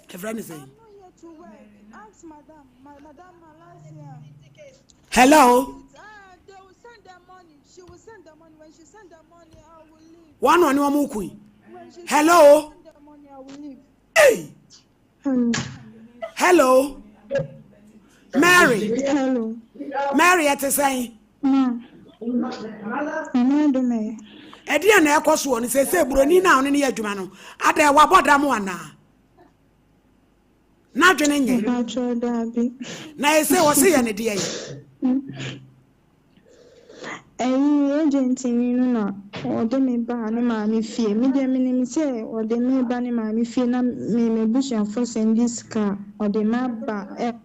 everyone say ask madam Malasia hello they will send the money she will send the money when she send the money I will leave one wa mu kui hello send the money I will leave hey hello Mary hello Mary at say Edia na ekoso oni se broni na oni ne adwuma no ada e waboda mo ana na dwene nye na ese wo se ye ne de ye agent ni no na ɔde me ba ne maame fie me de me nim sɛ ɔde me ba ne maame fie na me busuafo send sika ɔde me ba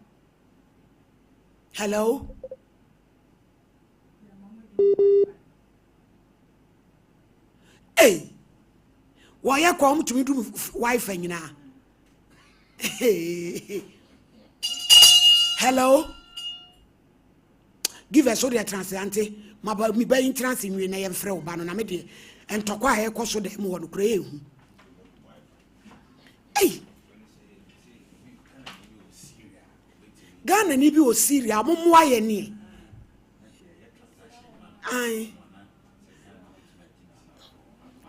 Hello? Hey! Why you come to me do wife nyina? Hello? Give us all the translante. My me by trans in we na yemfrɛ wo ba no na me de entokwa a yɛkɔ so de mu wɔ no kura ehu. Hey! Ghana ni bi o Syria momoa ye ni. Ai.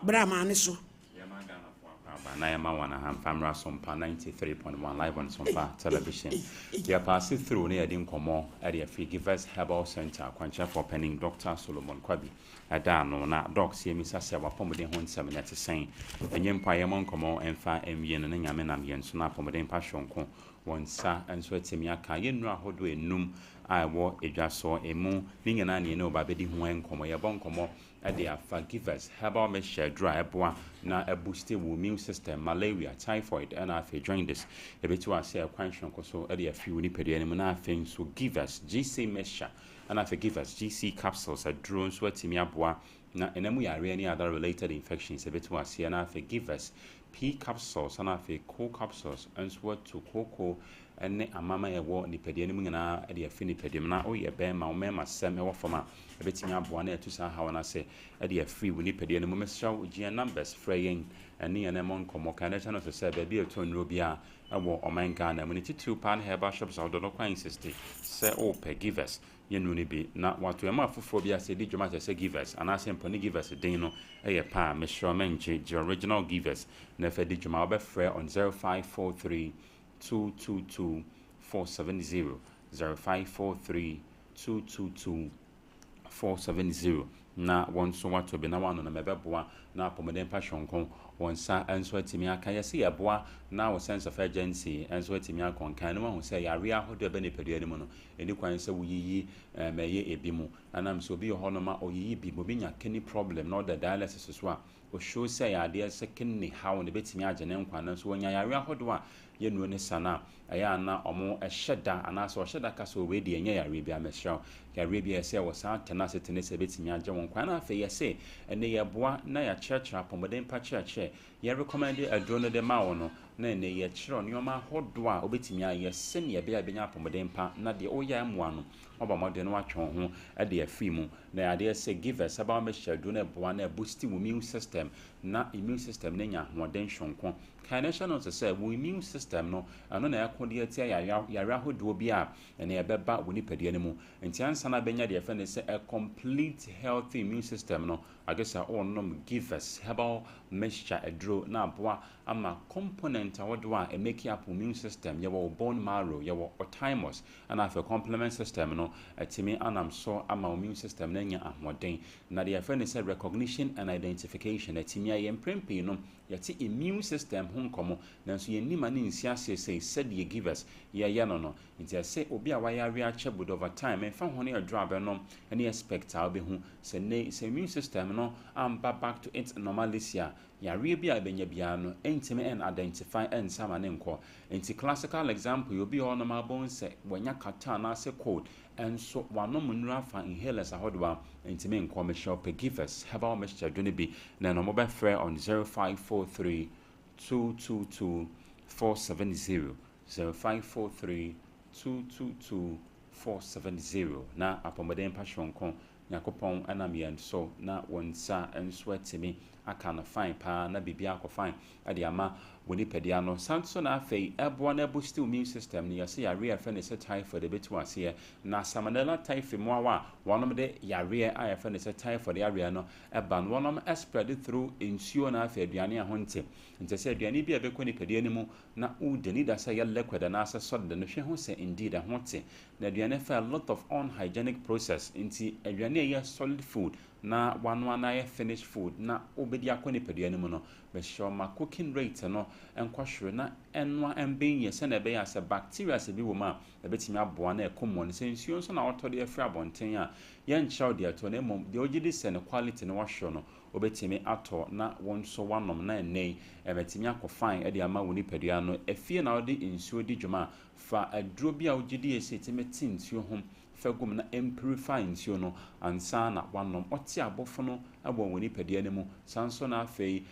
Brahma ne so. Na yama wana ham famra Sompa 93.1 live on Sompa television. We are passing through near Din Nkomo at the Free Givers Herbal Center, Kwancha for penning Dr. Solomon Kwabi. Adano na doc see Mr. Sewa Pomodin Hon 7 at the same. And Yempire Monkomo and Fa MN and Yamen and Suna Pomodin Passion Con. One sa and Swetimia Yenra Hodwe Num. I war a just saw a moon, being an annie no babedi when come ya boncomo at the forgivers, Herbal measure dry bois, na a boosted immune system, malaria, typhoid, and I feel join this. A bit to us say a question so at the few nipedi things so give us GC measure, and I forgive us GC capsules, a drone sweatimia bois, na and then we are any other related infections, a bit to us here, and I forgive us P capsules, and I feel co capsules, and sweat to cocoa. Ene amama ewo nipedi nim nyina e de afi nipedi na oye be ma o mema sem ewo fama e betimi aboa na etusa ha wona se e de afi wo nipedi nim meshaw gia numbers fraying ene ene mon komo kana channel so se be bi eto nro bia ewo oman Ghana mu ni 2 pan herbal shops out do kwan 60 se o pe givers yenu ni bi na wato e ma fofo bia se di dwuma se givers ana se mponi givers den no e ye pa meshaw menje the original givers na fa di dwuma obe frɛ on 0543 222 470 0543 222 470 na won so wato be na wano na mebeboa na pomodem passion kon won sa enso atimi aka yesi yeboa na wo sense of urgency enso atimi akon kan no ho se yare ahodo be ne pedua ni mu no eni kwan se wuyiyi meye ebi mu anam so bi ho no ma oyiyi bi mo bi nya kany problem no the dialysis so a o show say ade se kenne how ne betimi agene nkwa na so wonya yare ahodo a yenu ne sana aya na omo eheda ana so oheda ka so we de enye yare bi amehyew yare bi ese wo sa tena setene se betimi age won kwa na afa yese ene yeboa na ya church apomodem pa church ye recommend adrono de ma wo no na ene ye kire onioma hodo a obetimi aye se ne be abenya apomodem pa na de oya amoa no oba modern no atwon ho e de afi mu na ade se give us about me schedule na boa na boost immune system na immune system na nya hoden hwonko kination no say wo immune system no ano na yakode atia yare ahodo bi a na ebeba wo nipadua ne mu enti ansa na benya de afa ne say a complete healthy immune system no agesa onnom give us herbal mixture adro na boa ama component awodo a e make up immune system ye wo bone marrow ye wo thymus and afa complement system no atimi anam so ama immune system na nya ahoden na de afa ne say recognition and identification atimi aye mprempe no yati immune system ho nkomo nanso ye nima ne nsiase say said ye give us ye no nti say obi a wayare ache bud over time en fa ho ne adro abenom any expect a obi hu say ne say immune system no amba back to its normalcy yare bi a benya bia no entime en identify en sama ne nko enti classical example you be on normal bone say wanya kata na say cold and so wanom nura fa inhalers ahodwa entime nko me shop give us herbal mixture do ne bi na no mobile frɛ on 0543 222 470 0543 222 470 na apomodem passion kon yakopon anamien so na wonsa enso atimi aka na fine pa na bibia akọ fine ade ama woni pedia no sanso na afei ebo na boost immune system ni yase yare afa ne se typhoid de betu ase na salmonella typhi mo awa wonom de yare a afa ne se typhoid yare no eba no wonom spread through insuo na afei aduane ahonte nte se aduane bi abekoni pedia ni mu na u de ni da se ye liquid na ase solid no hwe ho se indeed ahonte na aduane fa a lot of unhygienic process nti aduane ye solid food na wanwana ye finished food na obedi akoni pedia ni mu no be sure ma cooking rate no enkwahwe na enwa emben ye se na be ya se bacteria se bi wo ma ebetimi aboa na ekomo ne se nsuo so na woto de afri abonten a ye nchaw de ato na mom de ogidi se ne quality ne wahwo no obetimi ato na won so wanom na enei ebetimi akofan e de ama woni padua no afie na ode nsuo di dwuma fa aduro bi a ogidi ese timi tinsuo hom fagum na purify nsuo no ansa na wanom ɔte abɔfo no abɔ woni padua ne mu sanso na afei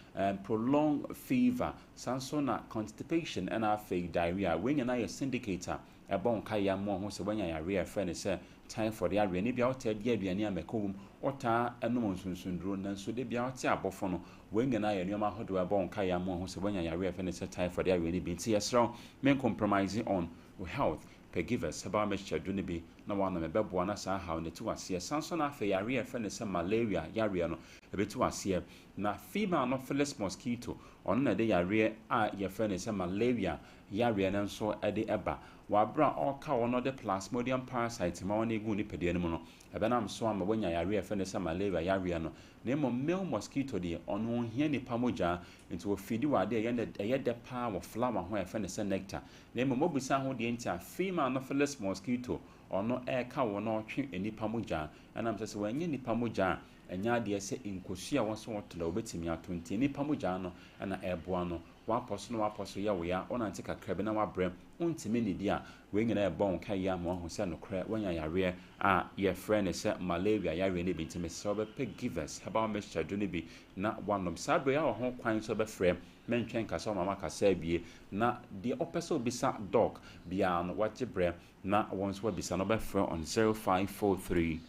prolonged fever sanso na constipation and afei diarrhea when you na your syndicator ɛbɔ nka ya mo ho sɛ wanya yare afɛ ne sɛ typhoid yare ne bia ɔta di aduane amekom ɔta ɛnom nsunsunduro nanso de bia ɔte abɔfo no when you na your nneɛma hodo ɛbɔ nka ya mo ho sɛ wanya yare afɛ ne sɛ typhoid yare ne bi nti yɛsrɛ men compromising on health Givers Herbal mixture do be no one of beboa na sa how ne to asie sanso na afa yare efe ne se malaria yare no ebe to asie na female anopheles mosquito on na de yare a ye fe ne se malaria yare na nso e de eba wa bra all ka ono de plasmodium parasite ma wona egu ni pede ne mu no ebe na mso ama wonya yare efe ne se malaria yare no na mo male mosquito de ono hia ni pamoja into ofidi wa de ye de pa wo flower ho efe ne se nectar na mo mobusa ho de ntia female anopheles mosquito ono ka wo no twe enipa moja anam se wanye nipa moja enya de se inkosu a won so wotla obetimi atonti enipa moja no na eboa no waposo ya wo ya ona nti kakra be na wabrem untimi ne dia we nyina ebon ka ya mo ho se no kra wanya yare a ye friend se malaria yare ne bi ntimi se obepe givers Herbal mixture do ne bi na wanom sabe ya ho kwan so be frem mentwen kasa mama kasa bie na de opeso bisa dog bia no wache bre na once we bisa no be frem on 0543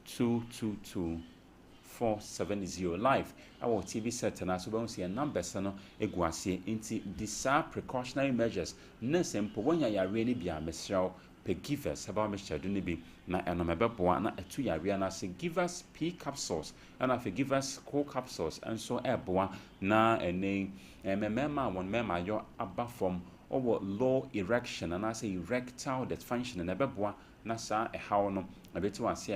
222 470 live our TV set na so be see numbers no eguase inti disa precautionary measures na sempo wonya yare ni bia mesraw pe givers Herbal mixture do ne bi na enomebeboa na etu yare na se givers P capsules and for givers co capsules and so eboa na ene mema won mema yo aba from over low erection and I say erectile dysfunction and ebeboa na sa ehaw no abetu ase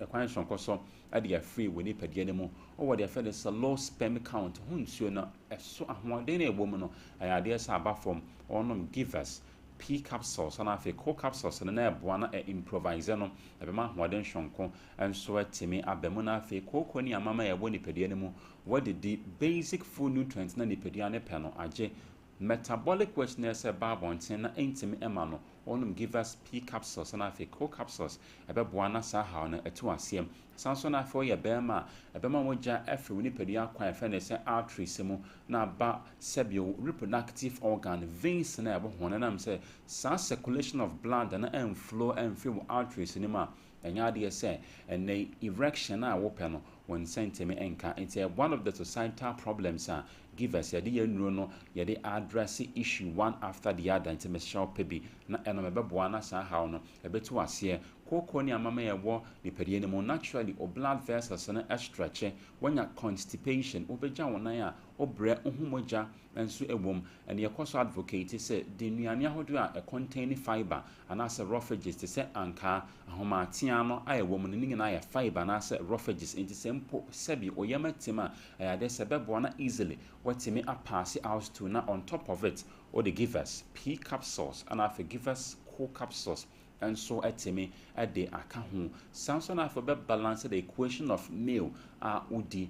ekwanhon koso ade free woni padie ne mu over the fed is a low sperm count hunsuo na eso ahoden na ebo mu no ayade sa aba from onom givers P capsules and afi co capsules na eboa na improvise no ebema ahoden hwonko enso atimi abemu na afi koko ni amama ya woni padie ne mu what the basic food nutrients na ni padie ne pe no age metabolic questionnaire babonten na intimi ema no onum give us P capsules and afi co capsules ebeboa na sa ha na etu asem sanso na afi ye bema ebema moja afi woni padua kwan afi na se arteries mu na ba sebio reproductive organ veins na ebo ho na say sa circulation of blood na flow and feel arteries ni ma enya de say and erection na wo pe no when sentiment enka it's one of the societal problems give us yade yenuro no yade address issue one after the other into Michelle Pebi na enomebeboa na sa haw no ebetu ase koko ni amama yewo ni pedie ne mo naturally o blood vessels na stretch wanya constipation obeja wonan a obre ohumoja enso ewom ene yekoso advocate say the nuane ahodo a contain fiber and as roughages to say anka ahoma tia no ayewom no nyina ya fiber na as roughages into sempo sebi oyamatima ayade sebebo na easily watimi pass out to na on top of it or the givers P capsules and after givers co capsules and so atimi at the akahu samson after balance the equation of meal udi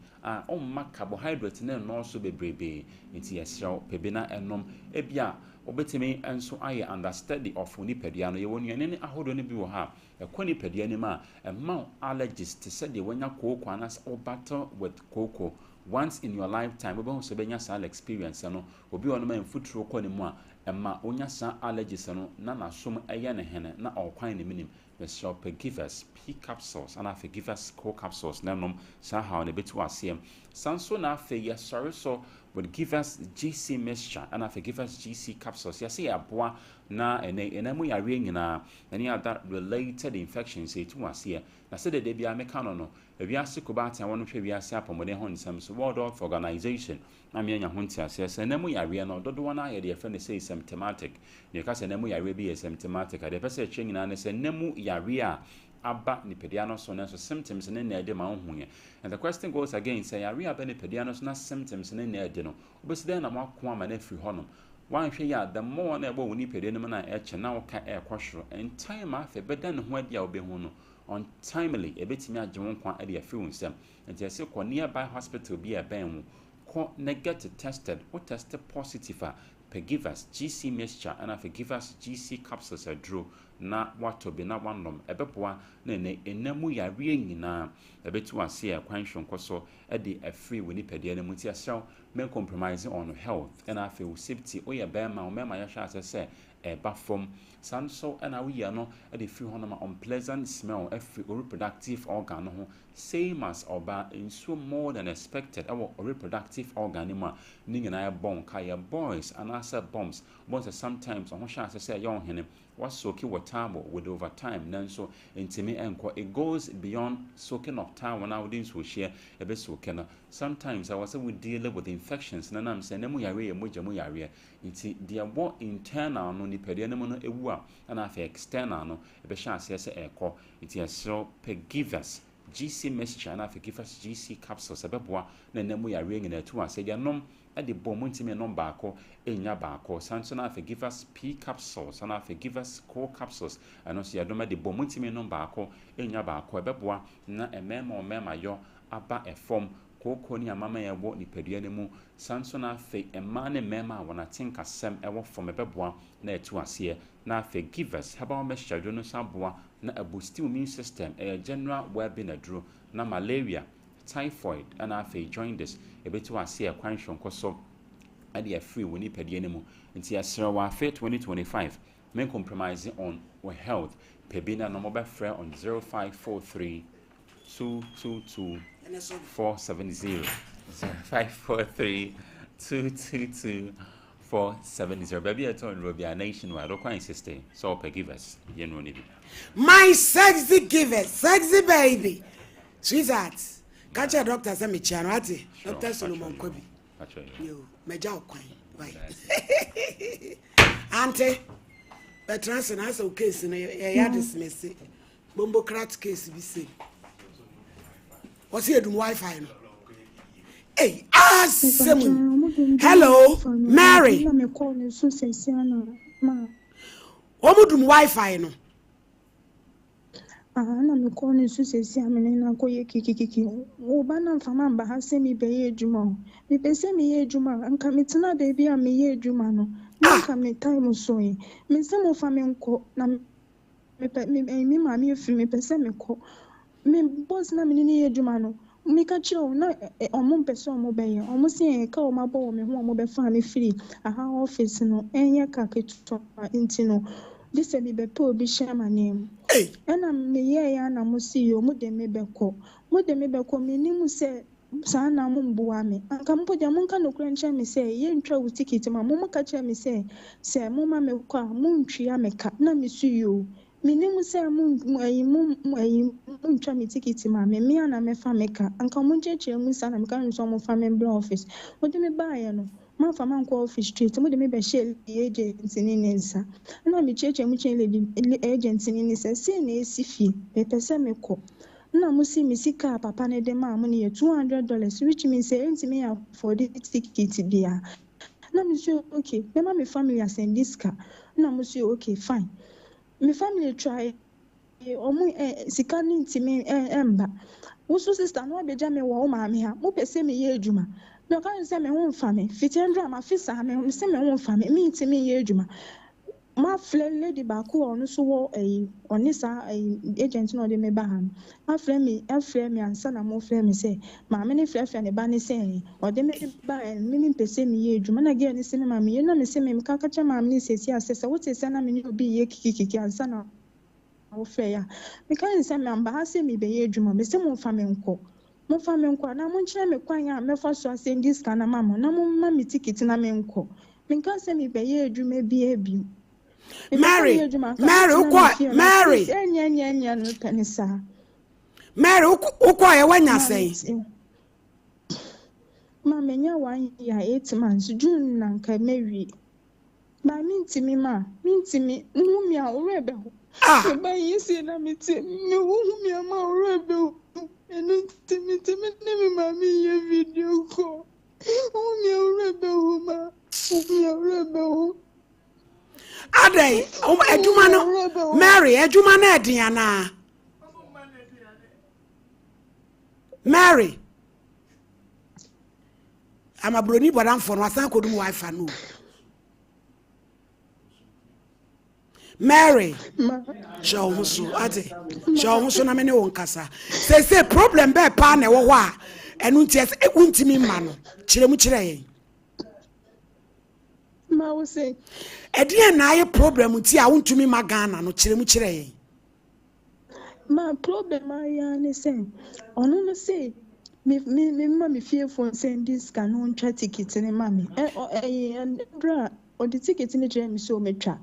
on carbohydrate na no so bebrebe nti yesraw pebina enom ebia obetimi enso aye understudy of nipadua no ye wonuane ne ahodo ne bi wo ha ekoni padua ne ma emma allergies to say the wanya cocoa anas or battle with cocoa once in your lifetime obi ho so benya sal experience no obi ono ma mfuturo kɔ ne mu a emma onya sa allergies no na nasom eye ne hene na okwan ne minim the shop givers P capsules and afi givers co capsules na nom sa ha ne betu asem sanso na afi ya sorry so would give us GC mixture and afi give us GC capsules yase aboa na enemu yare nyina any other related infections say to ase na se de bia meka no ewiase kobata wonu hwe wiase apomode ho nsam so World Health Organization na me anya ho ntiase se enemu yare no dodo na ye de fe ne say symptomatic ne ka se enemu yare bi symptomatic ade pese twe nyina ne se enemu yare a aba nipedia no so na so symptoms ne na ede ma hoye and the question goes again say yare aba nipedia no so na symptoms ne na ede no obeside na mako ama na firi honom one share the more never when you pay them and I now can air quashro and time after better than what you be hono untimely a bit me a John Quan at your few them and they say nearby hospital be a bam negative tested or tested positive forgive us GC mixture and I forgive us GC capsules a drew na what to be na one nom ebeboa na ne enemu ya wie nyina ebetu ase a kwanhwon koso e de afree woni pede na muti asraw men compromise on health and I feel safety o ya be ma o mema ya sha ase eba from sanso na we ya no e de free honoma unpleasant smell every reproductive organ no same as oba in so more than expected our reproductive organ ma ni nyina ya bon ka ya boys and answer bombs but sometimes on sha ase young hene was soaking water with over time nanso intimi enko it goes beyond soaking of time when I wouldn't so share a bit soaking sometimes I was we deal with infections na nam say nemu yare moja yare inti dia more internal no ni pede nemu no ewu a na afa external no e be sha ase se eko it is so forgive us GC mixture na forgive us GC capsules abeboa na nemu yare ngina tu ase dia nom at the bomuntimi no baako enya baako sanso na forgive us P capsules and forgive us core capsules and also yadoma the bomuntimi no baako enya baako ebeboa na emema yo aba efom koko ni amama yebo ni pedua ne mu sanso na fe ema ne mema wona tinka sem ewo fom ebeboa na etu ase na forgive us Herbal mixture do no saboa na a boost immune system a general well-being adro na malaria typhoid and afa join this ebetu ase a kwanhwon koso ade free woni pedie ne mu nti asra wa afa 2025 men compromise on our health pebina no mobile free on 0543 222 470 0543 222 470 baby at all Robia nationwide or sister so forgive us my sexy giver sexy baby sweetheart catch a doctor say me chiano ati Dr. Solomon Kobi yo meja okwan bye auntie Bertrand na so case na ya dismiss bombo crat case bi say what's here do Wi-Fi no hey hello Mary omudum Wi-Fi no na me call ni so sesi amene na koye kikikiki wo ba na mfama mba ha se mi beye adwuma mi pese mi ye adwuma anka metena da bia mi ye adwuma no anka me time so yi me se mo fa me nko na me ma mi efi me pese me ko me boss na me ni ye adwuma no me ka chiro na omo pese omo beye omo se ka o ma bo me ho omo be fa me free aha office no enye ka keto intino this be po bi share name ena me ye ya na mo si yo mo de me beko me ni mu se sa na mo mboa me anka mpo de mo nka no kura nche me se ye ntwa wo ticket ma mo ka che me se mo ma me kwa mo ntwia me ka na me si yo me ni mu se mo ntwa me ticket ma me ana me fa me ka anka mo cheche mu sa na me ka nso mo fa me bla office mo de me ba ye no ma fa man ko office street mo de me be share agent ni nensa na me cheche mu chen agent ni ni se na esifi be pese me ko na mo si me sika papa ne de ma mo ne $200 which means say enti me afford the ticket bia na me say okay me ma me family send this car na mo say okay fine me family try omo sika ni enti me emba wo so sister no abeja me wo ma me ha mo pese me ye adwuma no kan say me won fa me fitendra ma fisa me say me won fa me enti me ye adwuma ma fle lady ba ko onu so wo oni sa agent no de me ba ha ma fle me ansa na mo fle me say ma me ne fle ne ba ne say o de me ba me pese me ye adwuma na ge ni se me ma me ye na me se me ka cha ma me sesi asese wo te se na me ni obi ye kikiki ansa na wo fle ya me kan say me amba ha se me be ye adwuma me se mo fa me nko na mo nkyere me kwan ya me fa so ase ndi scan na mama na mo ma me ticket na me nko me kan say me be ye adwuma bi Mary ukwa ya wanya say ma menya 1 year 8 months June na nka mewi ba mintimi nhumi a orebe ho ba yisi na miti me nhumi a ma orebe ho enu timi ne me ma mi ye video call nhumi a orebe ho ma Adey, edwuma no Mary, edwuma na ediana. Mary. I'm a brony but I'm for no asan kodum wife no. Mary. Show husu ade. Show husu na me ne won kasa. Say problem be pa na wo ho a enu ntie e wuntimi ma no. Kire mu kire yen. Ma wo say Edie na aye problem ti a wuntumi ma Ghana no kire mu kire yen. Ma problem aya ne say ono no say me me fear for send this can on try ticket ne mami and bra or the ticket ne je me so me twa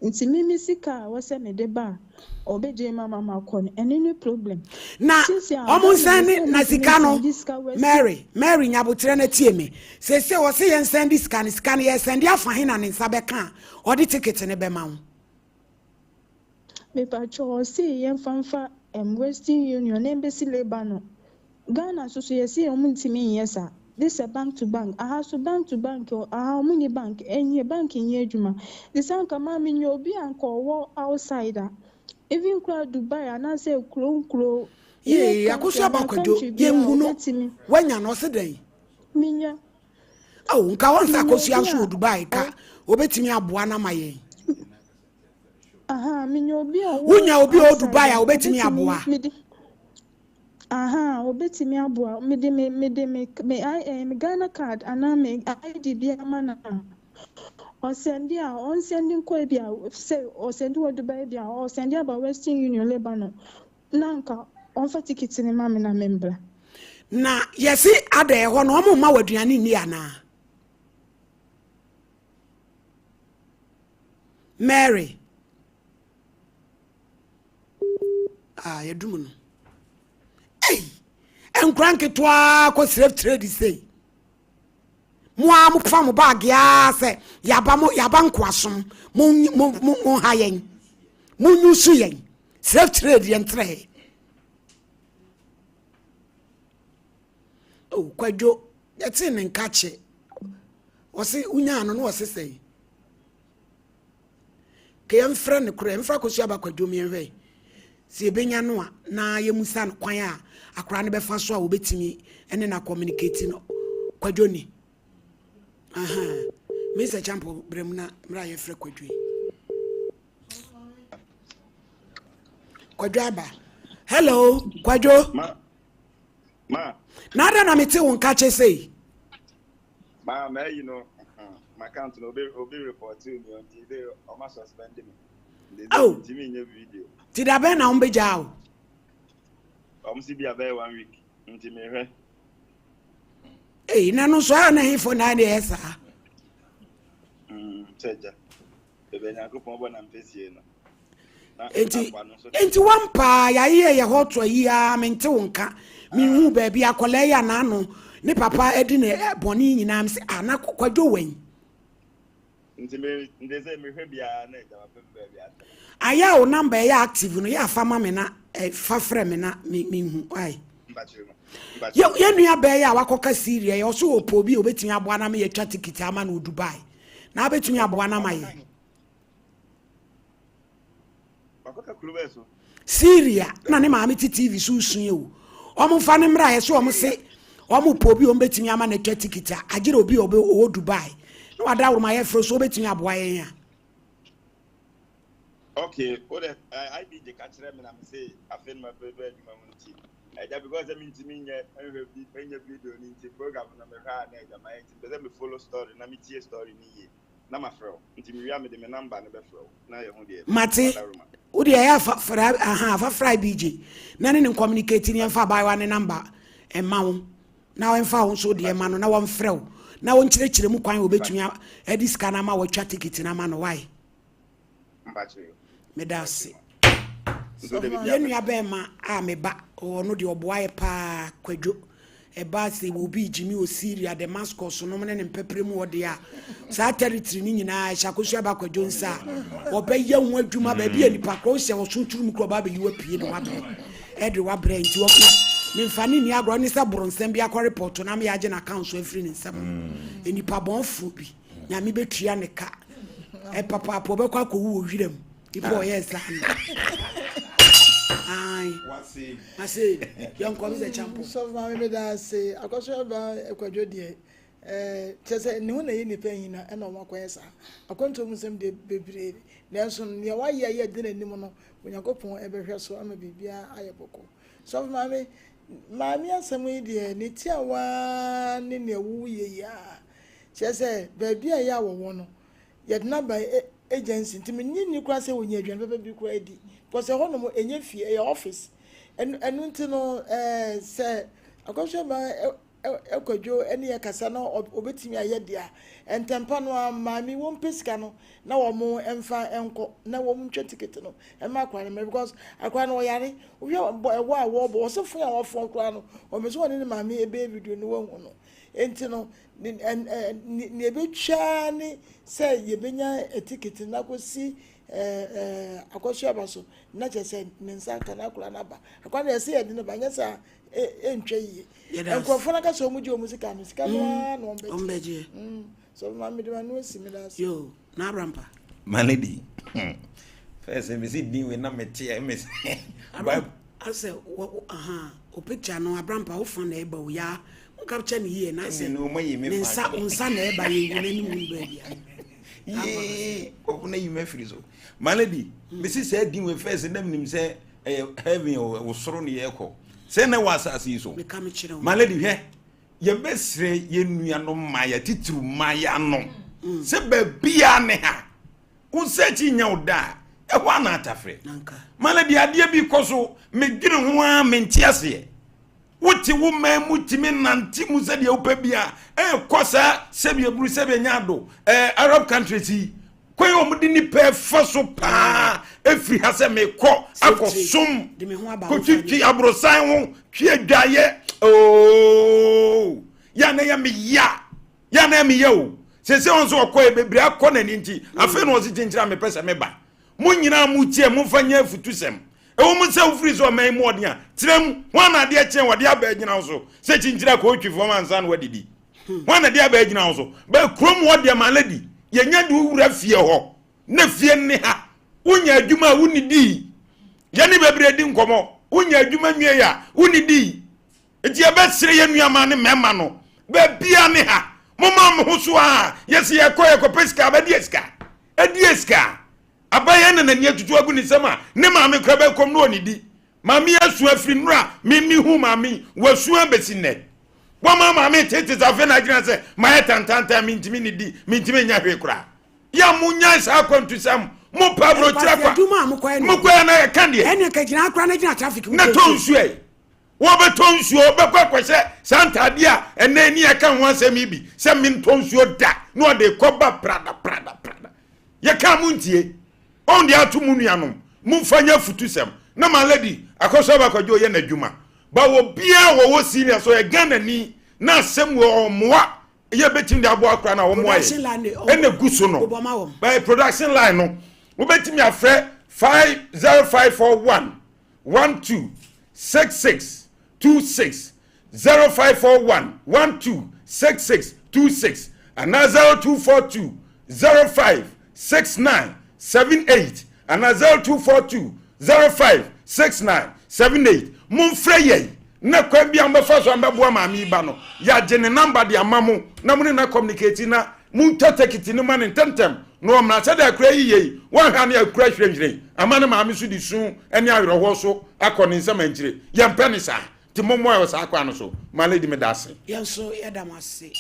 nti me sika wo say me de ba obeje mama makon any problem na omo send na sika no Mary nyabotre na tie me say wo say yen send this scan ye send afa he na ne nsa be kan or the ticket ne be ma wo me pa cho say yen fanfa Western Union embassy labor no Ghana so yesi omuntimi yesa this a bank to bank so bank to bank muni bank enye bank enye adwuma this anka ma me nyo obi anka wo outsider even crowd Dubai and say kro akoso abakodo yenhu no wanya no se dan minya nka wonsa akoso anso Dubai ka obetimi aboa na maye minya obi wonya obi o Dubai a obetimi aboa obetimi aboa me I Ghana card ana me ID bia mana on sendi ko bia say o sendi wo Dubai bia o sendi about Western Union Lebanon nanka on fa ticket ni ma me na membra na yesi ada e ho no mo ma waduane ni ana Mary yedumu no enkranke toa ko slave trade say mo am fam bag ya se yaba nkwasom mo hayen mo nyusu yen slave trade yen tre kwadwo yeti ne nkache wose unya no no wose say ke yem fra ne kura mfra kosu abakwadwo mi enhwe si ebenya no a na yemusa no kwan a akura ne befa so a obetimi ene na communicate no kwadwo ni Mr. Champo bremna mra ye fra kwadwo aba hello kwadwo ma nada na mete won ka che sei ma you know my account no be report to me until they almost suspend me they me in video ti da be na on beja o si bia be 1 week until me hwe na no so na hifo na de esa seja be na ko pon bo na mpesie no enti wampa ya ye hoto yi a mente wonka mi hu ba bia akole ya na no ne papa edi ne boni nyina am se ana kwadwo wen nti me ndeze me hwe bia na e jama pembe bia aya o number ya active no ya fa ma me na fa frɛ me na me hu ai ye nua ba ya wakoka Syria ye so opo bi obetimi aboa na me ye twa ticket ama na Dubai na obetimi aboa na maye wakoka kluwe so Syria na ne ma me TV so sunye o omo fa ne mra ye so omo se omo po bi obetimi ama na twa ticket agire obi o Dubai no wada wo ma ye fro so obetimi aboa ye ya okay ode I be the catcher me na me say afen my baby adwuma munti eja because I mean to me enye video ni nti program na me ha na eja my nti be me follow story na me tie story ni ye na ma fro nti me wia me de me number na be fro na ye hu de mate udi ya fa fry BJ na ne communicate ni fa bai wa ne number e ma wo na wo fa wo so de ma no na wo mfrɛ na wo nkyerɛkyerɛ mu kwan obetumi e dis kana ma wo twa ticket na ma no why medase so yenu ya be ma meba ono de oboa pa kwadwo e ba se obi jimi o Syria Damascus no ne mpepere mu ode a sa territory ni nyina shakosu aba kwadwo nsa obeya hu adwuma ba bia nipa ko hye wo sunturu mu ko ba be yiwa pie no wabe e de wa bra nti wo me mfani ni agro ni sa bro nsem bia ko report na me ya je na account so afri ni nsem enipa bonfu bi nyame betua ne ka papa po be kwa ko wo hwirem before yes ai wase yon ko be champo so ma me da say akoso ba ekwadwo de chese ne ho na yi ni panhina e na o makoyesa akonto mu sem de bebre nanso ne wa ye de nanim no Onyankopon e behwe so ama bibia ayeboko so ma me asem yi de ne tia wa ne ne wu ye ya chese baby a ya wo no ye de na ba agency ntimi nyinni kwa se wonya adwan baba bi kwa di because ho no mo enye fie e office enu ntino se akosho ba ekwadwo ene ye kasa no obetimi aye dia entempa no maami won pesika no na wo mo emfa enko na wo mo ntwa ticket no e ma kwa no because akwa no yare wo a wo bo so fun a wo fon kwa no o meso woni ne maami ebe video no wo no enti no ni ebetwa ni se ye benya ticket na kosi akosho abaso na chese nensa kana kula na ba akwa na se ye de no ba nyesa entwa yi enkofo na ka so mu je o musika no sika no ombeje so ma me de no similar yo na rampa malady first me see din we na mete me ase o picture no abrampa wo fan na eba wo ya o capture ni ye na se no mayi me fa unsa na eba ye wo na ni mu ba dia ye o na yi me free so malady me see say din we first na nim say heaven o soro ne ye ko say na was asase so malady hwe ye besre ye nua no maya titru maya no se ba bia ne ha wo se chi nya oda e ho na atafre malady ade bi koso me gire ho a me ntiase wuti wo mamu timi nanti mu se de opa bia kosa se bia buru se be nya do Arab countries yi koyo mu di ni pe faso pa efri ha se me ko akosum ko twitwi abrosan ho twi adwaye ya na ya me ya o se onso okoye bebre akọ na ni nti afi no osi tinchira me pese me ba mu nyina mu tie mu fanya afutusem ewo mu se ufri so man mu odea tirem wana de chen wode aba gyina so se tinchira ko otwi fo mansa no wadidi wana de aba gyina so ba krom wode maladi yenya de wura fie ho na fie ne ha unya adwuma wunidi yani bebre di nkomo unya adwuma nwie ya wunidi enti abesire ye nuama ne mema no ba bia ne ha mama mo so a yesi ye ko pesika ba dieska abaye na nani atutu agu ni sama ne maame kra ba kom no onidi maame asu afri nura mimi hu maame wasu abesine wa maame tete zafe na gina se ma tantanta mintimi ni di mintimi nya hwe kra ya munya sa kwantu sam mo pabro tira kwa mo kwa na kan de ene ka gina kra na gina traffic na tonsu e wo be tonsu o be kwa kwese santa dia ene ni aka ho asem bi se min tonsu da no de koba prada ye ka muntie on dia to munuanom mumfanya futusem na malady akoso ba kwajo ye na dwuma ba wo bia wo serious so ye gana ni na asem wo moa ye betim de abo akra na wo moa ye ene guso no by production line no wo betim ya frɛ 50541 126626 0541 126626 and 0242 056978 and 0242 056978 mumfrɛ ye na kwa bia mbafa so ambabo maami ba no ya gene number de amamu na mun na communicate na mun tatakiti ni man tentem no mna se da kra yiye wan ha na akura hwehwere amane maami so di sun ene awerho so akoni nsama nkire ya mpani sa ti momo ayo sa akwa no so malady me dase yenso yedamase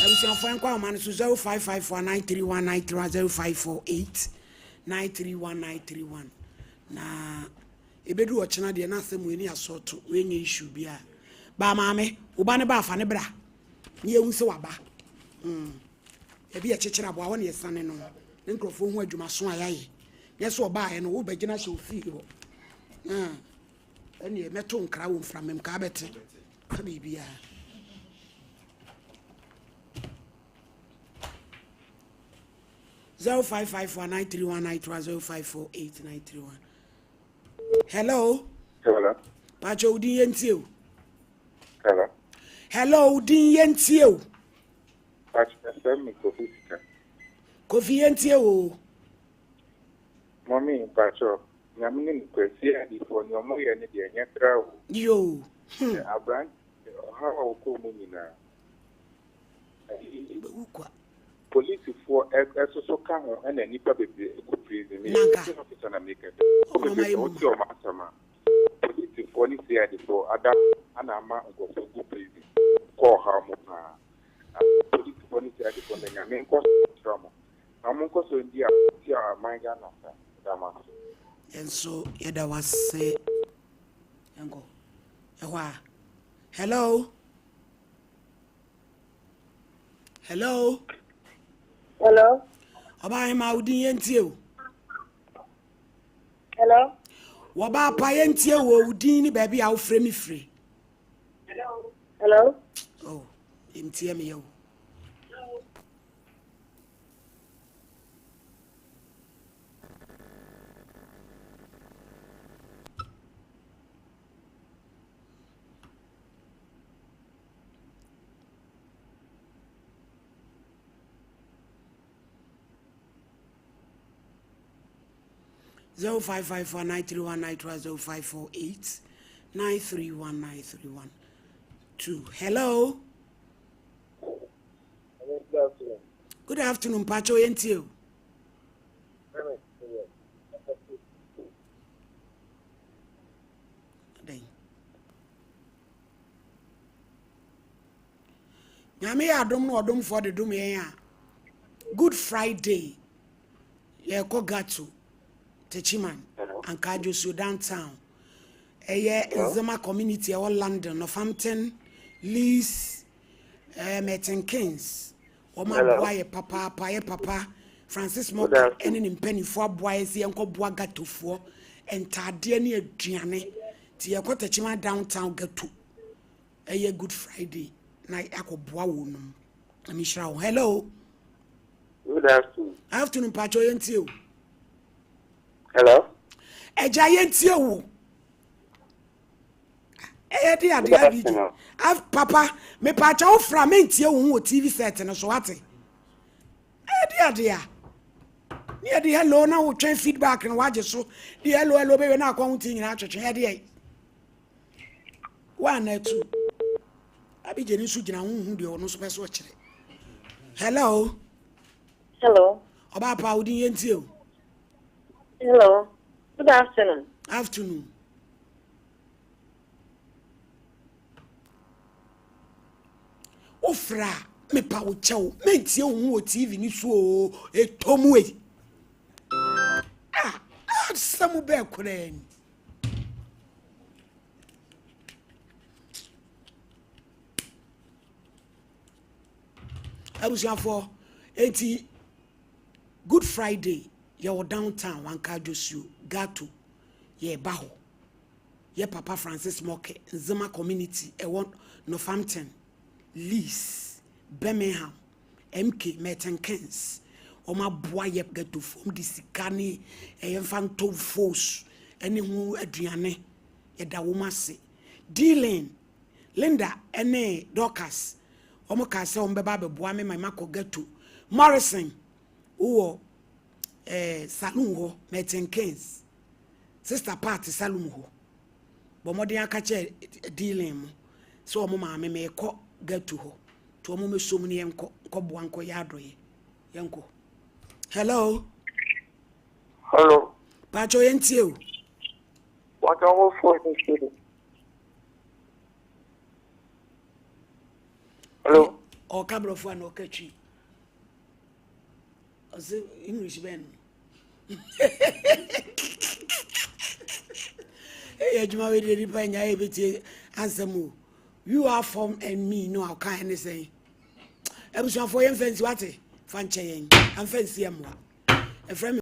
abusianfo kwa man so 0554931931 0548931931 na ebedu ochena de na asemu eni asoto wenye issue bia ba maame uba ne ba afa ne bra ne ehunse waba ebi echechera bo awon yesane no nkrofo hu adwuma so ayaye yeso oba ye no wo bagina hye ofi ho eni meto nkra wo mframem ka bete ka bibia 0554931931 Hello. Hello. Pacho udin yentie. Hello. Hello udin yentie. Pacho FM Kofisika. Kofi entie o. Mommy, Pacho, Yamini, Persia, before your mother and the Yatra. Yo. Abran, how come now? Police for so come and any public prison. Officer America. What's your master? Police for this year before Adam and Ama go to good prison. Call her Mona. Police for this year before the main cost trauma. I'm also in the my Ghana. And so, Yada was say, Yango. Hello. Hello. Hello. Oba ma udi yentie o. Hello. Woba pa yentie wo udi ni baby a wo frɛ me free. Hello. Hello. Oh, yentie me yo. Zero 554-931-920 548-931-931-2. Hello. Good afternoon, Pacho Yentio. Nyame adom no odom for the dom ya. Good Friday. Ye ko gato. Techiman and Kajo so downtown. Nzema community all London, Northampton, Leeds, Merton Keynes. Oma boy papa Francis Moka ene mpani fo boy se enko boa gato fo entade ne aduane ti ye ko Techiman downtown gato. Good Friday na akoboa wo num. Amishra. Hello. Good afternoon. Afternoon Pacho Yentio. Hello. A giant you. I've Papa, me pacho from you TV set and so what? Dear. Near the hello now, train feedback and watch so the hello baby now counting in our church. One or two. I be getting suit who do no special watch. Hello. Hello. About Paudi and you. Hello. Good afternoon. Afternoon. Ofra me pa wo chew me tie wo TV ni so e tomwe. Samu be kren. Abusia for enti Good Friday. Your downtown Wankajosu Gato ye baho ye Papa Francis Moke Nzema community want Northampton Leeds Birmingham MK Merton Keynes Oma boy ye gato from the sikani fanto force any who aduane ye da woma se dealing Linda ene Dorcas Omo ka se ombeba be boa me mako gato Morrison uwo salon ho Merton Keynes sister party salon ho bo modern akache dealing mo so omo ma me ko gato ho to omo me som ne yenko ko bo anko ya adoye yenko. Hello. Hello. Pacho yentie o. What are for this? Hello. O kabro fu an okachi. Ose English ben. Hey, Juma we dey find ya ebeti answer you are from and me no I can't anything. Ebusuafo yen fancy what? Fanche yen. Am fancy am wa.